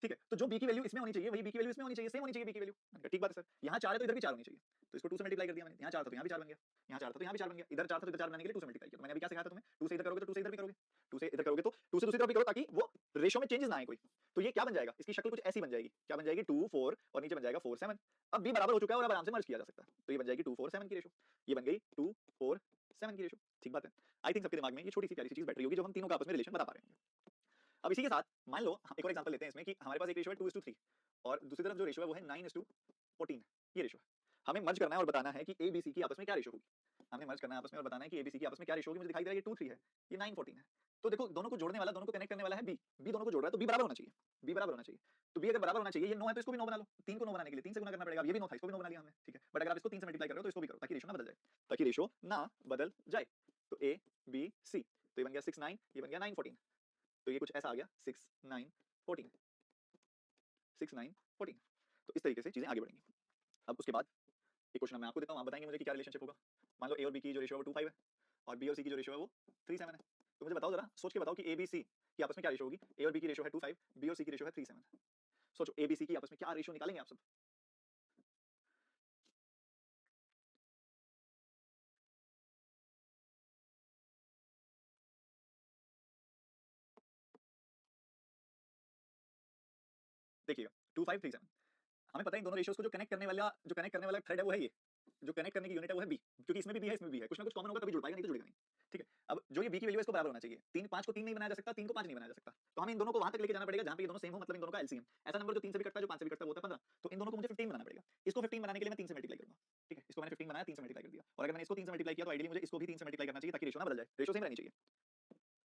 ठीक है, तो जो बी की वैल्यू इसमें होनी चाहिए वही बी की वैल्यू इसमें होनी चाहिए, सेम होनी चाहिए बी की वैल्यू। मैंने कहा ठीक बात है सर, यहाँ 4 है तो इधर भी 4 होनी चाहिए, तो इसको 2 से मल्टीप्लाई कर दिया मैंने, यहाँ 4 था तो यहाँ भी 4 बन गया, यहाँ 4 था तो यहाँ भी 4 बन गया, इधर 4 था तो इधर 4 बनाने के लिए 2 से मल्टीप्लाई किया। तो मैंने अभी क्या सिखाया था तुम्हें, 2 से इधर करोगे तो 2 से इधर भी करोगे, 2 से इधर करोगे तो 2 से दूसरी तरफ भी करो, ताकि वो रेशो में चेंजेस ना आए कोई। तो ये क्या बन जाएगा, इसकी शक्ल कुछ ऐसी बन जाएगी, क्या बन जाएगी 2 4 और नीचे बन जाएगा 4 7। अब बी बराबर हो चुका है और अब आराम से मर्ज किया जा सकता है, तो ये बन जाएगी 2 4 7 की रेशो, ये बन गई 2 4 7 की रेशो। ठीक बात है, आई थिंक सबके दिमाग में ये छोटी सी प्यारी सी चीज बैठ रही होगी, जो हम तीनों का आपस में रिलेशन बता पा रहे हैं। अब इसी के साथ मान लो हम एक और एग्जांपल लेते हैं इसमें, कि हमारे पास एक रेशियो है 2:3 और दूसरी तरफ जो रेशियो है वो है 9:14, ये रेशियो है। हमें मर्ज करना है और बताना है कि ए बी सी की आपस में क्या रेशियो होगी। हमने मर्ज करना है आपस में और बताना है कि ए बी सी की आपस में क्या रेशियो होगी। मुझे दिखाई दे रहा है ये 2 3 है, ये 9 14 है, तो देखो दोनों को जोड़ने वाला, दोनों को कनेक्ट करने वाला है बी, बी दोनों को जोड़ रहा है, तो बी बराबर होना चाहिए, बी बराबर होना चाहिए। तो बी अगर बराबर होना चाहिए, ये 9 है तो इसको भी 9 बना लो, 3 को 9 बनाने के लिए 3 से गुना करना पड़ेगा, अब ये भी 9 था इसको भी 9 बना लिया हमने। ठीक है, बट अगर आप इसको 3 से मल्टीप्लाई कर रहे हो तो इसको भी करो, ताकि रेशियो ना बदल जाए, ताकि रेशियो ना बदल जाए। तो ए बी सी, तो ये बन गया 6 9, ये बन गया 9 14, तो ये कुछ ऐसा आ गया 6 9 14, 6 9 14। तो इस तरीके से चीजें आगे बढ़ेंगी। अब उसके बाद एक क्वेश्चन मैं आपको देता हूं, आप बताएंगे मुझे कि क्या रिलेशनशिप होगा। मान लो ए और बी की जो रेशियो है वो 2 5 है, और बी और सी की जो रेशियो है वो 3 7 है, तो मुझे बताओ, जरा सोच के बताओ कि ए बी सी की आपस में क्या रेशियो होगी। ए और बी की रेशियो है 2 5, बी और सी की रेशियो है 3 7, सोचो ए बी सी की आपस में क्या रेशियो निकालेंगे आप सब। देखिएगा 2 5 3 7, हमें पता है इन दोनों रेशियोज को जो कनेक्ट करने वाला थ्रेड है वो है ये, जो कनेक्ट करने की यूनिट है वो है बी, क्योंकि इसमें भी बी है इसमें भी है, कुछ ना कुछ कॉमन होगा तभी जुड़ पाएगा, नहीं तो जुड़ेगा नहीं। ठीक है। अब जो ये b की वैल्यू है इसको बराबर होना चाहिए। 3 5 को 3 नहीं बनाया जा सकता, 3 को 5 नहीं बनाया जा सकता। तो हमें इन दोनों को वहां तक लेके जाना पड़ेगा जहां पे ये दोनों सेम हो, मतलब इन दोनों का एलसीएम। ऐसा नंबर जो 3 से भी कटता है, जो 5 से भी कटता है, वो होता है 15। तो इन दोनों को मुझे 15 बनाना पड़ेगा। इसको 15 बनाने के लिए मैं 3 से मल्टीप्लाई करूंगा। ठीक है, इसको मैंने 15 बनाया, 3 से मल्टीप्लाई कर दिया। और अगर मैंने इसको 3 से मल्टीप्लाई किया तो आइडियली मुझे इसको भी 3 से मल्टीप्लाई करना चाहिए ताकि रेशियो ना बदल जाए, रेशियो सेम रहनी चाहिए।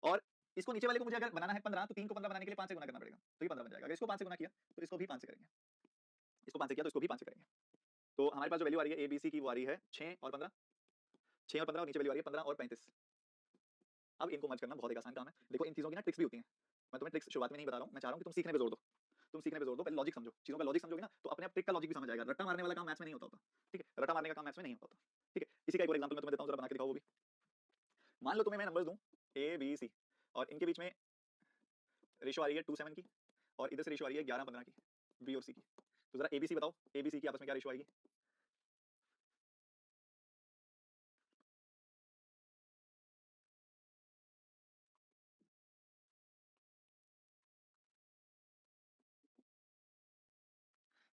और इसको नीचे वाले को मुझे अगर बनाना है 15, तो 3 को 15 बनाने के लिए 5 से गुना करना पड़ेगा, तो ये 15 बन जाएगा। अगर इसको 5 से गुना किया तो इसको भी 5 से करेंगे, इसको 5 से किया तो इसको भी 5 से करेंगे। तो हमारे पास जो वैल्यू आ रही है एबीसी की, वो आ रही है 6 और 15, 6 और 15, और नीचे वैल्यू आ रही है 15 और 35। अब इनको मर्ज करना बहुत एक आसान काम है। देखो इन चीजों की ना ट्रिक्स भी होती हैं, मैं तुम्हें ट्रिक्स शुरुआत में नहीं बता रहा हूं, मैं चाह रहा हूं कि तुम सीखने पे जोर दो। तुम सीखने पे जोर दो, पहले लॉजिक समझो, चीजों का लॉजिक समझोगे ना तो अपने आप ट्रिक का लॉजिक भी समझ आएगा। रट्टा मारने वाला काम मैथ्स में नहीं होता। ठीक है, रट्टा मारने का काम मैथ्स में नहीं होता। ठीक है, इसी का एक और एग्जांपल मैं तुम्हें देता हूं, जरा बना के दिखाओ वो भी। मान लो तुम्हें मैं नंबर्स दूं ए बी सी, और इनके बीच में रेशियो आ रही है 2 7 की, और इधर से रेशियो आ रही है 11 15 की, बी और सी की। तो जरा एबीसी बताओ, एबीसी की आपस में क्या रेशियो आएगी?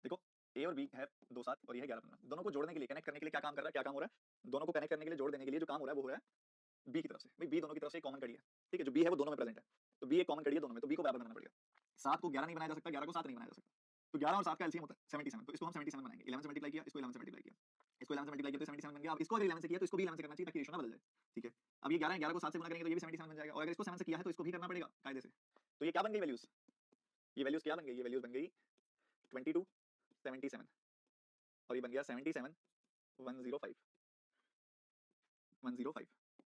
देखो ए और बी है 2 7 और ये है 11 15। दोनों को जोड़ने के लिए, कनेक्ट करने के लिए क्या काम कर रहा है, क्या काम हो रहा है? दोनों को कनेक्ट करने के लिए, जोड़ देने के लिए जो काम हो रहा है वो हो रहा है बी की तरफ से। भाई बी दोनों की तरफ से कॉमन कड़ी है। ठीक है, जो बी है वो दोनों में प्रेजेंट है, तो बी एक कॉमन कड़ी है दोनों में, तो बी को बराबर बनाना पड़ेगा। 7 को 11 नहीं बनाया जा सकता, 11 को 7 नहीं बनाया जा सकता। तो 11 और 7 का एलसीएम होता है 77, तो इसको हम 77 बनाएंगे। 11 से मल्टीप्लाई किया, इसको 11 से मल्टीप्लाई किया, इसको 11 से मल्टीप्लाई किया तो 77 बन गया। अब इसको अगर 11 से किया तो इसको भी 11 से करना चाहिए ताकि रेशियो ना बदल जाए। ठीक है, अब ये 11 है, 11 को 7 से गुणा करेंगे तो ये भी 77 बन जाएगा, और अगर इसको 7 से किया है तो इसको भी करना पड़ेगा कायदे से। तो ये क्या बन गई वैल्यूज? ये वैल्यूज क्या बन गई? ये वैल्यूज बन गई 22 77, और ये बन गया 77 105 105।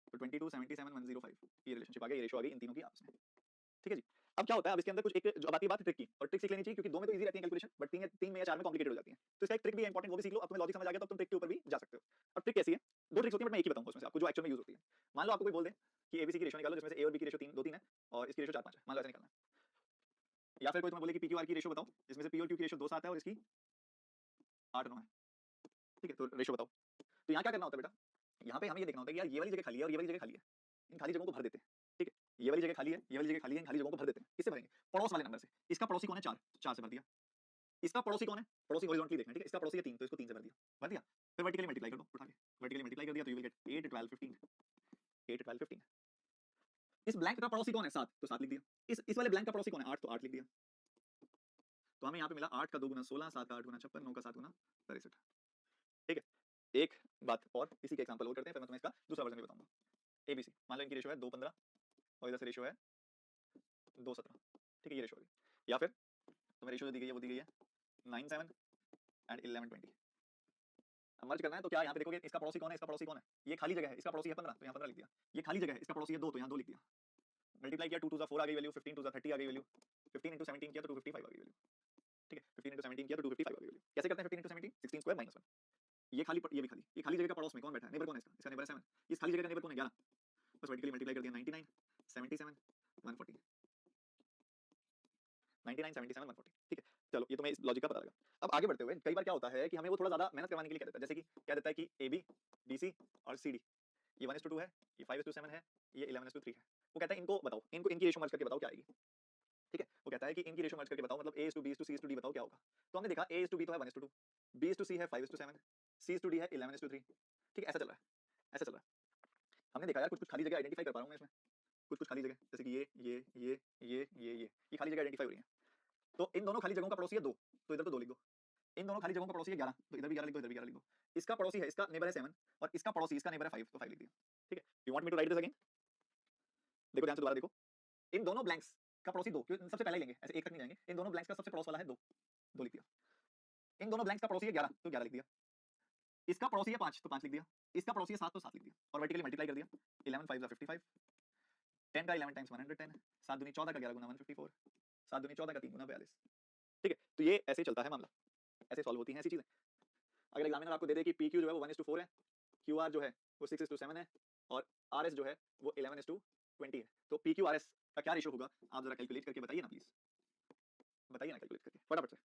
तो 22 77 105 ये रिलेशनशिप आ गया, ये रेशियो आ गई इन तीनों की आपस में। ठीक है जी। अब क्या होता है, अब इसके अंदर कुछ एक जो अब आती है बात ट्रिक की, और ट्रिक सीख लेनी चाहिए क्योंकि दो में तो इजी रहती है कैलकुलेशन, बट तीन में या चार में कॉम्प्लिकेटेड हो जाती है। तो इसका एक ट्रिक भी है इंपॉर्टेंट, वो भी सीख लो। अब तुम्हें लॉजिक समझ आ गया तो अब तुम ट्रिक के ऊपर भी जा सकते हो। अब ट्रिक कैसी है? दो ट्रिक्स होती है, बट मैं एक ही बताऊंगा उसमें से आपको जो एक्चुअल में यूज होती है। मान लो आपको कोई बोल दे कि एबीसी की रेशियो निकालो जिसमें से ए और बी की रेशियो 3 2 3 है और इसकी रेशियो 4 5 है, मान लो ऐसे निकालना है। या फिर कोई तुम्हें बोले कि पी क्यू आर की रेशियो बताओ जिसमें से पी और क्यू की रेशियो 2 7 है और इसकी 8 9 है। ठीक है, तो रेशियो बताओ। तो यहाँ क्या करना होता है बेटा, यहाँ पे हमें ये देखना होता है कि यार ये वाली जगह खाली है और ये वाली जगह खाली है, इन खाली जगहों को भर देते हैं। ठीक है, ये वाली जगह खाली है, ये वाली जगह खाली है, इन खाली जगहों को भर देते हैं। किससे भरेंगे? पड़ोस वाले नंबर से। इसका पड़ोसी कौन है? 4, 4 से भर दिया। इसका पड़ोसी कौन है? पड़ोसी हॉरिजॉन्टली देखना है, ठीक है? इसका पड़ोसी है 3, तो इसको 3 से भर दिया, भर दिया। फिर वर्टिकली मल्टीप्लाई कर दो, उठा के वर्टिकली मल्टीप्लाई कर दिया तो यू विल गेट 8 12 15, 8 12 15। इस ब्लैंक का पड़ोसी कौन है? 7, तो 7 लिख दिया। इस वाले ब्लैंक का पड़ोसी कौन है? 8, तो 8 लिख दिया। तो हमें यहाँ पे मिला 8 का 2 गुना 16, 7 का 8 गुना 56, 9 का 7 गुना 63। ठीक है, एक बात और इसी के एग्जांपल और करते हैं, फिर मैं तुम्हें इसका दूसरा वर्जन भी बताऊंगा। एबीसी मान लो इनकी रेशियो है 2 15 और इधर से रेशियो है 2 17। ठीक है, ये रेशियो होगी। या फिर तुम्हें रेशियो जो दी गई है वो दी गई है 9 7 एंड 11 20। अब मर्ज करना है तो क्या यहाँ पे देखोगे इसका पड़ोसी कौन है, इसका पड़ोसी कौन है? ये खाली जगह है, इसका पड़ोसी है 15, तो यहाँ 15 लिख दिया। ये खाली जगह है, इसका पड़ोसी है 2, तो यहाँ 2 लिख दिया। मल्टीप्लाई किया 2 2 4 आ गई वैल्यू, 15 2 30 आ गई वैल्यू, 15 into 17 किया तो 255 आ गई वैल्यू। ठीक है, 15 into 17 किया तो 255 आ गई वैल्यू। कैसे करते हैं 15 into 17? 16 square minus 1। ये खाली ये भी खाली, ये खाली जगह का पड़ोस में कौन बैठा है? नेबर कौन है इसका? इसका नेबर है 7। इस खाली जगह का नेबर कौन है? 11। बस वर्टिकली मल्टीप्लाई कर दिया 99 77 140, 99 77 140। ठीक है, चलो ये तुम्हें इस लॉजिक का पता लगा। अब आगे बढ़ते हुए कई बार क्या होता है कि हमें वो थोड़ा ज्यादा मेहनत करवाने के लिए कह देता है, जैसे कि क्या देता है कि ए बी डी सी और सी डी, ये 1:2 है, ये 5:7 है, ये 11:3 है। वो कहता है इनको बताओ, इनकी रेशियो मर्ज करके बताओ क्या आएगी। ठीक है, वो कहता है कि इनकी रेशियो मर्ज करके बताओ, मतलब A is to B is to C is to D बताओ क्या होगा। तो हमने देखा A is to B तो है 1:2, B is to C है 5:7, C is to D है 11:3। ठीक है, ऐसा चल रहा है, ऐसा चल रहा है। हमने देखा यार कुछ कुछ खाली जगह आइडेंटिफाई कर पा रहा हूँ मैं इसमें, कुछ कुछ खाली जगह, जैसे कि ये खाली जगह आइडेंटिफाई हो रही है। तो इन दोनों खाली जगहों का पड़ोसी है 2, तो इधर तो 2 लिख दो। इन दोनों खाली जगहों का पड़ोसी है 11, तो इधर भी 11 लिख दो, इधर भी 11 लिख दो। इसका पड़ोसी है, इसका नेबर है 7 और इसका पड़ोसी इसका नेबर है 5, तो 5 लिख दिया। ठीक है, you want me to write this again? देखो ध्यान से दोबारा देखो, इन दोनों ब्लैंक्स का पड़ोसी 2, क्यों सबसे पहले ही लेंगे, ऐसे एक तक नहीं जाएंगे। इन दोनों ब्लैंक्स का सबसे पड़ोस वाला है 2, 2 लिख दिया। इन दोनों ब्लैंक्स का पड़ोसी है 11, तो 11 लिख दिया। इसका पड़ोसी है 5, तो 5 लिख दिया। इसका पड़ोसी है 7, तो 7 लिख दिया। और वर्टिकली मल्टीप्लाई कर दिया, 11 5 55, 10 का 11 टाइम्स 110, 7 दूनी 14 का 11 गुना 154, 7 दूनी 14 का 3 गुना 42। ठीक है, तो ये ऐसे चलता है मामला, ऐसे सॉल्व होती हैं ऐसी चीजें। अगर एग्जामिनर आपको दे दे कि पी क्यू जो है वो 1:4 है, क्यू आर जो है वो 6:7 है, और आर एस जो है वो 11:20 है, तो पी क्यू आर एस का क्या रेशियो होगा? आप जरा कैलकुलेट करके बताइए ना प्लीज, बताइए ना कैलकुलेट करके फटाफट से।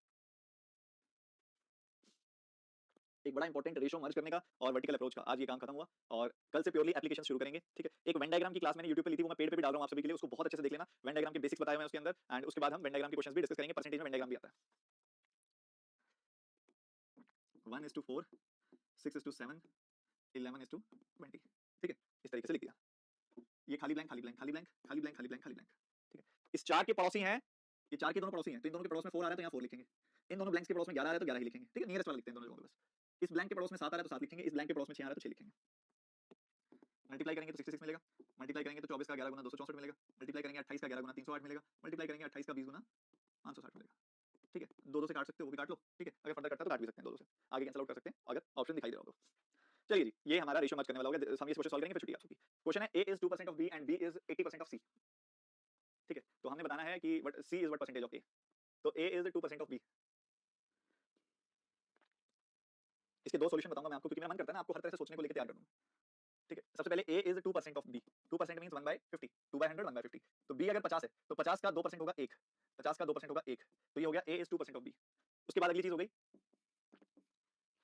एक बड़ा इंपॉर्टेंट रेशियो मर्ज करने का और वर्टिकल अप्रोच का आज ये काम खत्म हुआ, और कल से प्योरली एप्लीकेशन शुरू करेंगे। ठीक है, एक वेन डायग्राम की क्लास मैंने यूट्यूब पे ली थी, वो मैं पेड पे भी डाल रहा हूं आप सभी के लिए, उसको बहुत अच्छे से देख लेना। वेन डायग्राम के बेसिक्स बताए हुए हैं उसके अंदर, एंड उसके बाद हम वेन डायग्राम के क्वेश्चंस भी डिस्कस करेंगे, परसेंटेज में वेन डायग्राम भी आता है। 1:4 6:7 11:20। ठीक है, इस तरीके से लिख दिया। ये खाली ब्लैंक खाली ब्लैंक खाली ब्लैंक खाली ब्लैंक खाली ब्लैंक खाली ब्लैंक, ठीक है। इस चार के पड़ोसी हैं, ये चार के दोनों पड़ोसी हैं, तो इन दोनों के पड़ोस में 4 आ रहा है तो यहाँ 4 लिखेंगे। इन दोनों ब्लैंक्स के पड़ोस में 11 आ रहा है तो 11 ही लिखेंगे, ठीक है। नियरेस्ट वाला लिखते हैं दोनों जगहों पे बस। इस ब्लैंक के पड़ोस में 7 आ रहा है तो 7 लिखेंगे, इस ब्लैंक के पड़ोस में 6 आ रहा है तो 6 लिखेंगे। मल्टीप्लाई करेंगे तो 66 मिलेगा, मल्टीप्लाई करेंगे तो 24 का 11 गुना 264 मिलेगा, मल्टीप्लाई करेंगे 28 का 11 गुना 308 मिलेगा, मल्टीप्लाई करेंगे 28 का 20 गुना 560 मिलेगा, ठीक है। दो दो से काट सकते हो, वो भी काट लो, ठीक है। अगर फर्दर करता है तो काट भी सकते हैं, दो दो से आगे कैंसिल आउट कर सकते हैं अगर ऑप्शन दिखाई दे रहा हो तो। चलिए जी, ये हमारा रेशियो मैच करने वाला होगा। हम ये क्वेश्चन सॉल्व करेंगे फिर छुट्टी आप सबकी। क्वेश्चन है a is 2% of b and b is 80% of c, ठीक है। तो हमने बताना है कि c is what percentage of a, तो a is 2% of b। इसके दो सॉल्यूशन बताऊंगा मैं आपको, क्योंकि मेरा मन करता है ना आपको हर तरह से सोचने को लेकर तैयार कर दूं, ठीक है। सबसे पहले a is 2% of b, 2% means 1/50, 2/100 1/50, तो b अगर 50 है तो 50 का 2% होगा 1, 50 का 2% होगा 1, तो ये हो गया a is 2% of b। उसके बाद अगली चीज हो गई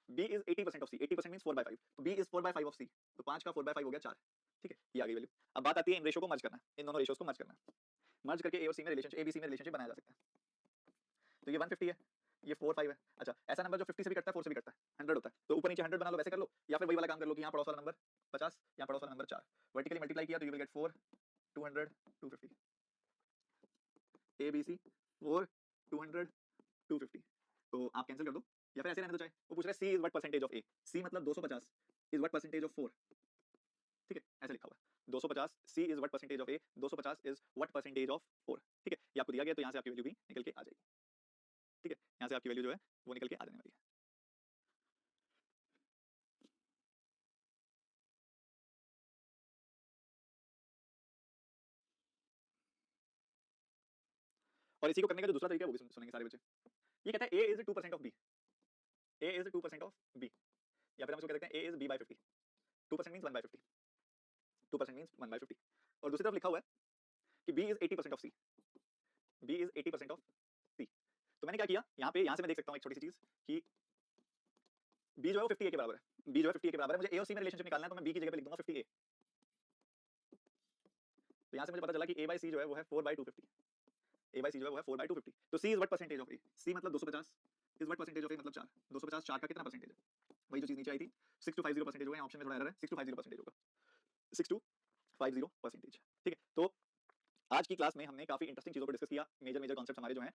b is 80% of c, 80% means 4/5, तो b is 4/5 of c, तो 5 का 4/5 हो गया 4, ठीक है। ये आ गई वैल्यू। अब बात आती है इन रेशियो को मर्ज करना, इन दोनों रेशियोज को मर्ज करना। मर्ज करके a और c में रिलेशनशिप, a b c में रिलेशनशिप बनाया जा सकता है। तो ये 150 है, ये 4 5 है। अच्छा, ऐसा नंबर जो 50 से भी कटता है 4 से भी कटता है 100 होता है, तो ऊपर नीचे 100 बना लो, वैसे कर लो, या फिर वही वाला काम कर लो कि यहाँ पड़ोस वाला नंबर 50, यहाँ पड़ोस वाला नंबर 4, वर्टिकली मल्टीप्लाई किया तो you will get 4 200 250, a b c 4 200 250, तो आप कैंसिल कर दो या फिर ऐसे रहने दो चाहे। वो पूछ रहा है c is what percentage of a, c मतलब 250 इज व्हाट परसेंटेज ऑफ 4, ठीक है, ऐसे लिखा हुआ है 250, c is what percentage of a, 250 is what percentage of 4, ठीक है। ये आपको दिया गया तो यहाँ से आपकी वैल्यू भी निकल के आ जाएगी, ठीक है। यहाँ से आपकी वैल्यू जो है वो निकल के आ जाने वाली है। और इसी को करने का जो दूसरा तरीका है वो भी सुनेंगे सारे बच्चे। ये कहता है a is 2% of b, a is 2% of b, या फिर हम इसको कह सकते हैं a is b by 50, 2% means 1 by 50, 2% means 1 by 50। और दूसरी तरफ लिखा हुआ है कि b is 80% of c, b is 80% of c। तो मैंने क्या किया यहाँ पे, यहाँ से मैं देख सकता हूँ एक छोटी सी चीज कि b जो है वो 50a के बराबर है, b जो है 50a के बराबर है। मुझे a और c में रिलेशनशिप निकालना है तो मैं b की जगह पे लिख दूंगा 50a। तो यहाँ से मुझे पता चला कि a by c जो है वो है 4 by 250, a by c जो है वो है 4 by 250, तो c is what percentage of a, c मतलब 250 is what percentage of a मतलब 4, 250 4 का कितना परसेंटेज है, वही जो चीज नीचे आई थी 6250 परसेंटेज होगा, ऑप्शन में थोड़ा एरर है, 6250 परसेंटेज होगा, 6250 परसेंटेज, ठीक है। तो आज की क्लास में हमने काफी इंटरेस्टिंग चीजों को डिस्कस किया। मेजर मेजर कॉन्सेप्ट हमारे जो हैं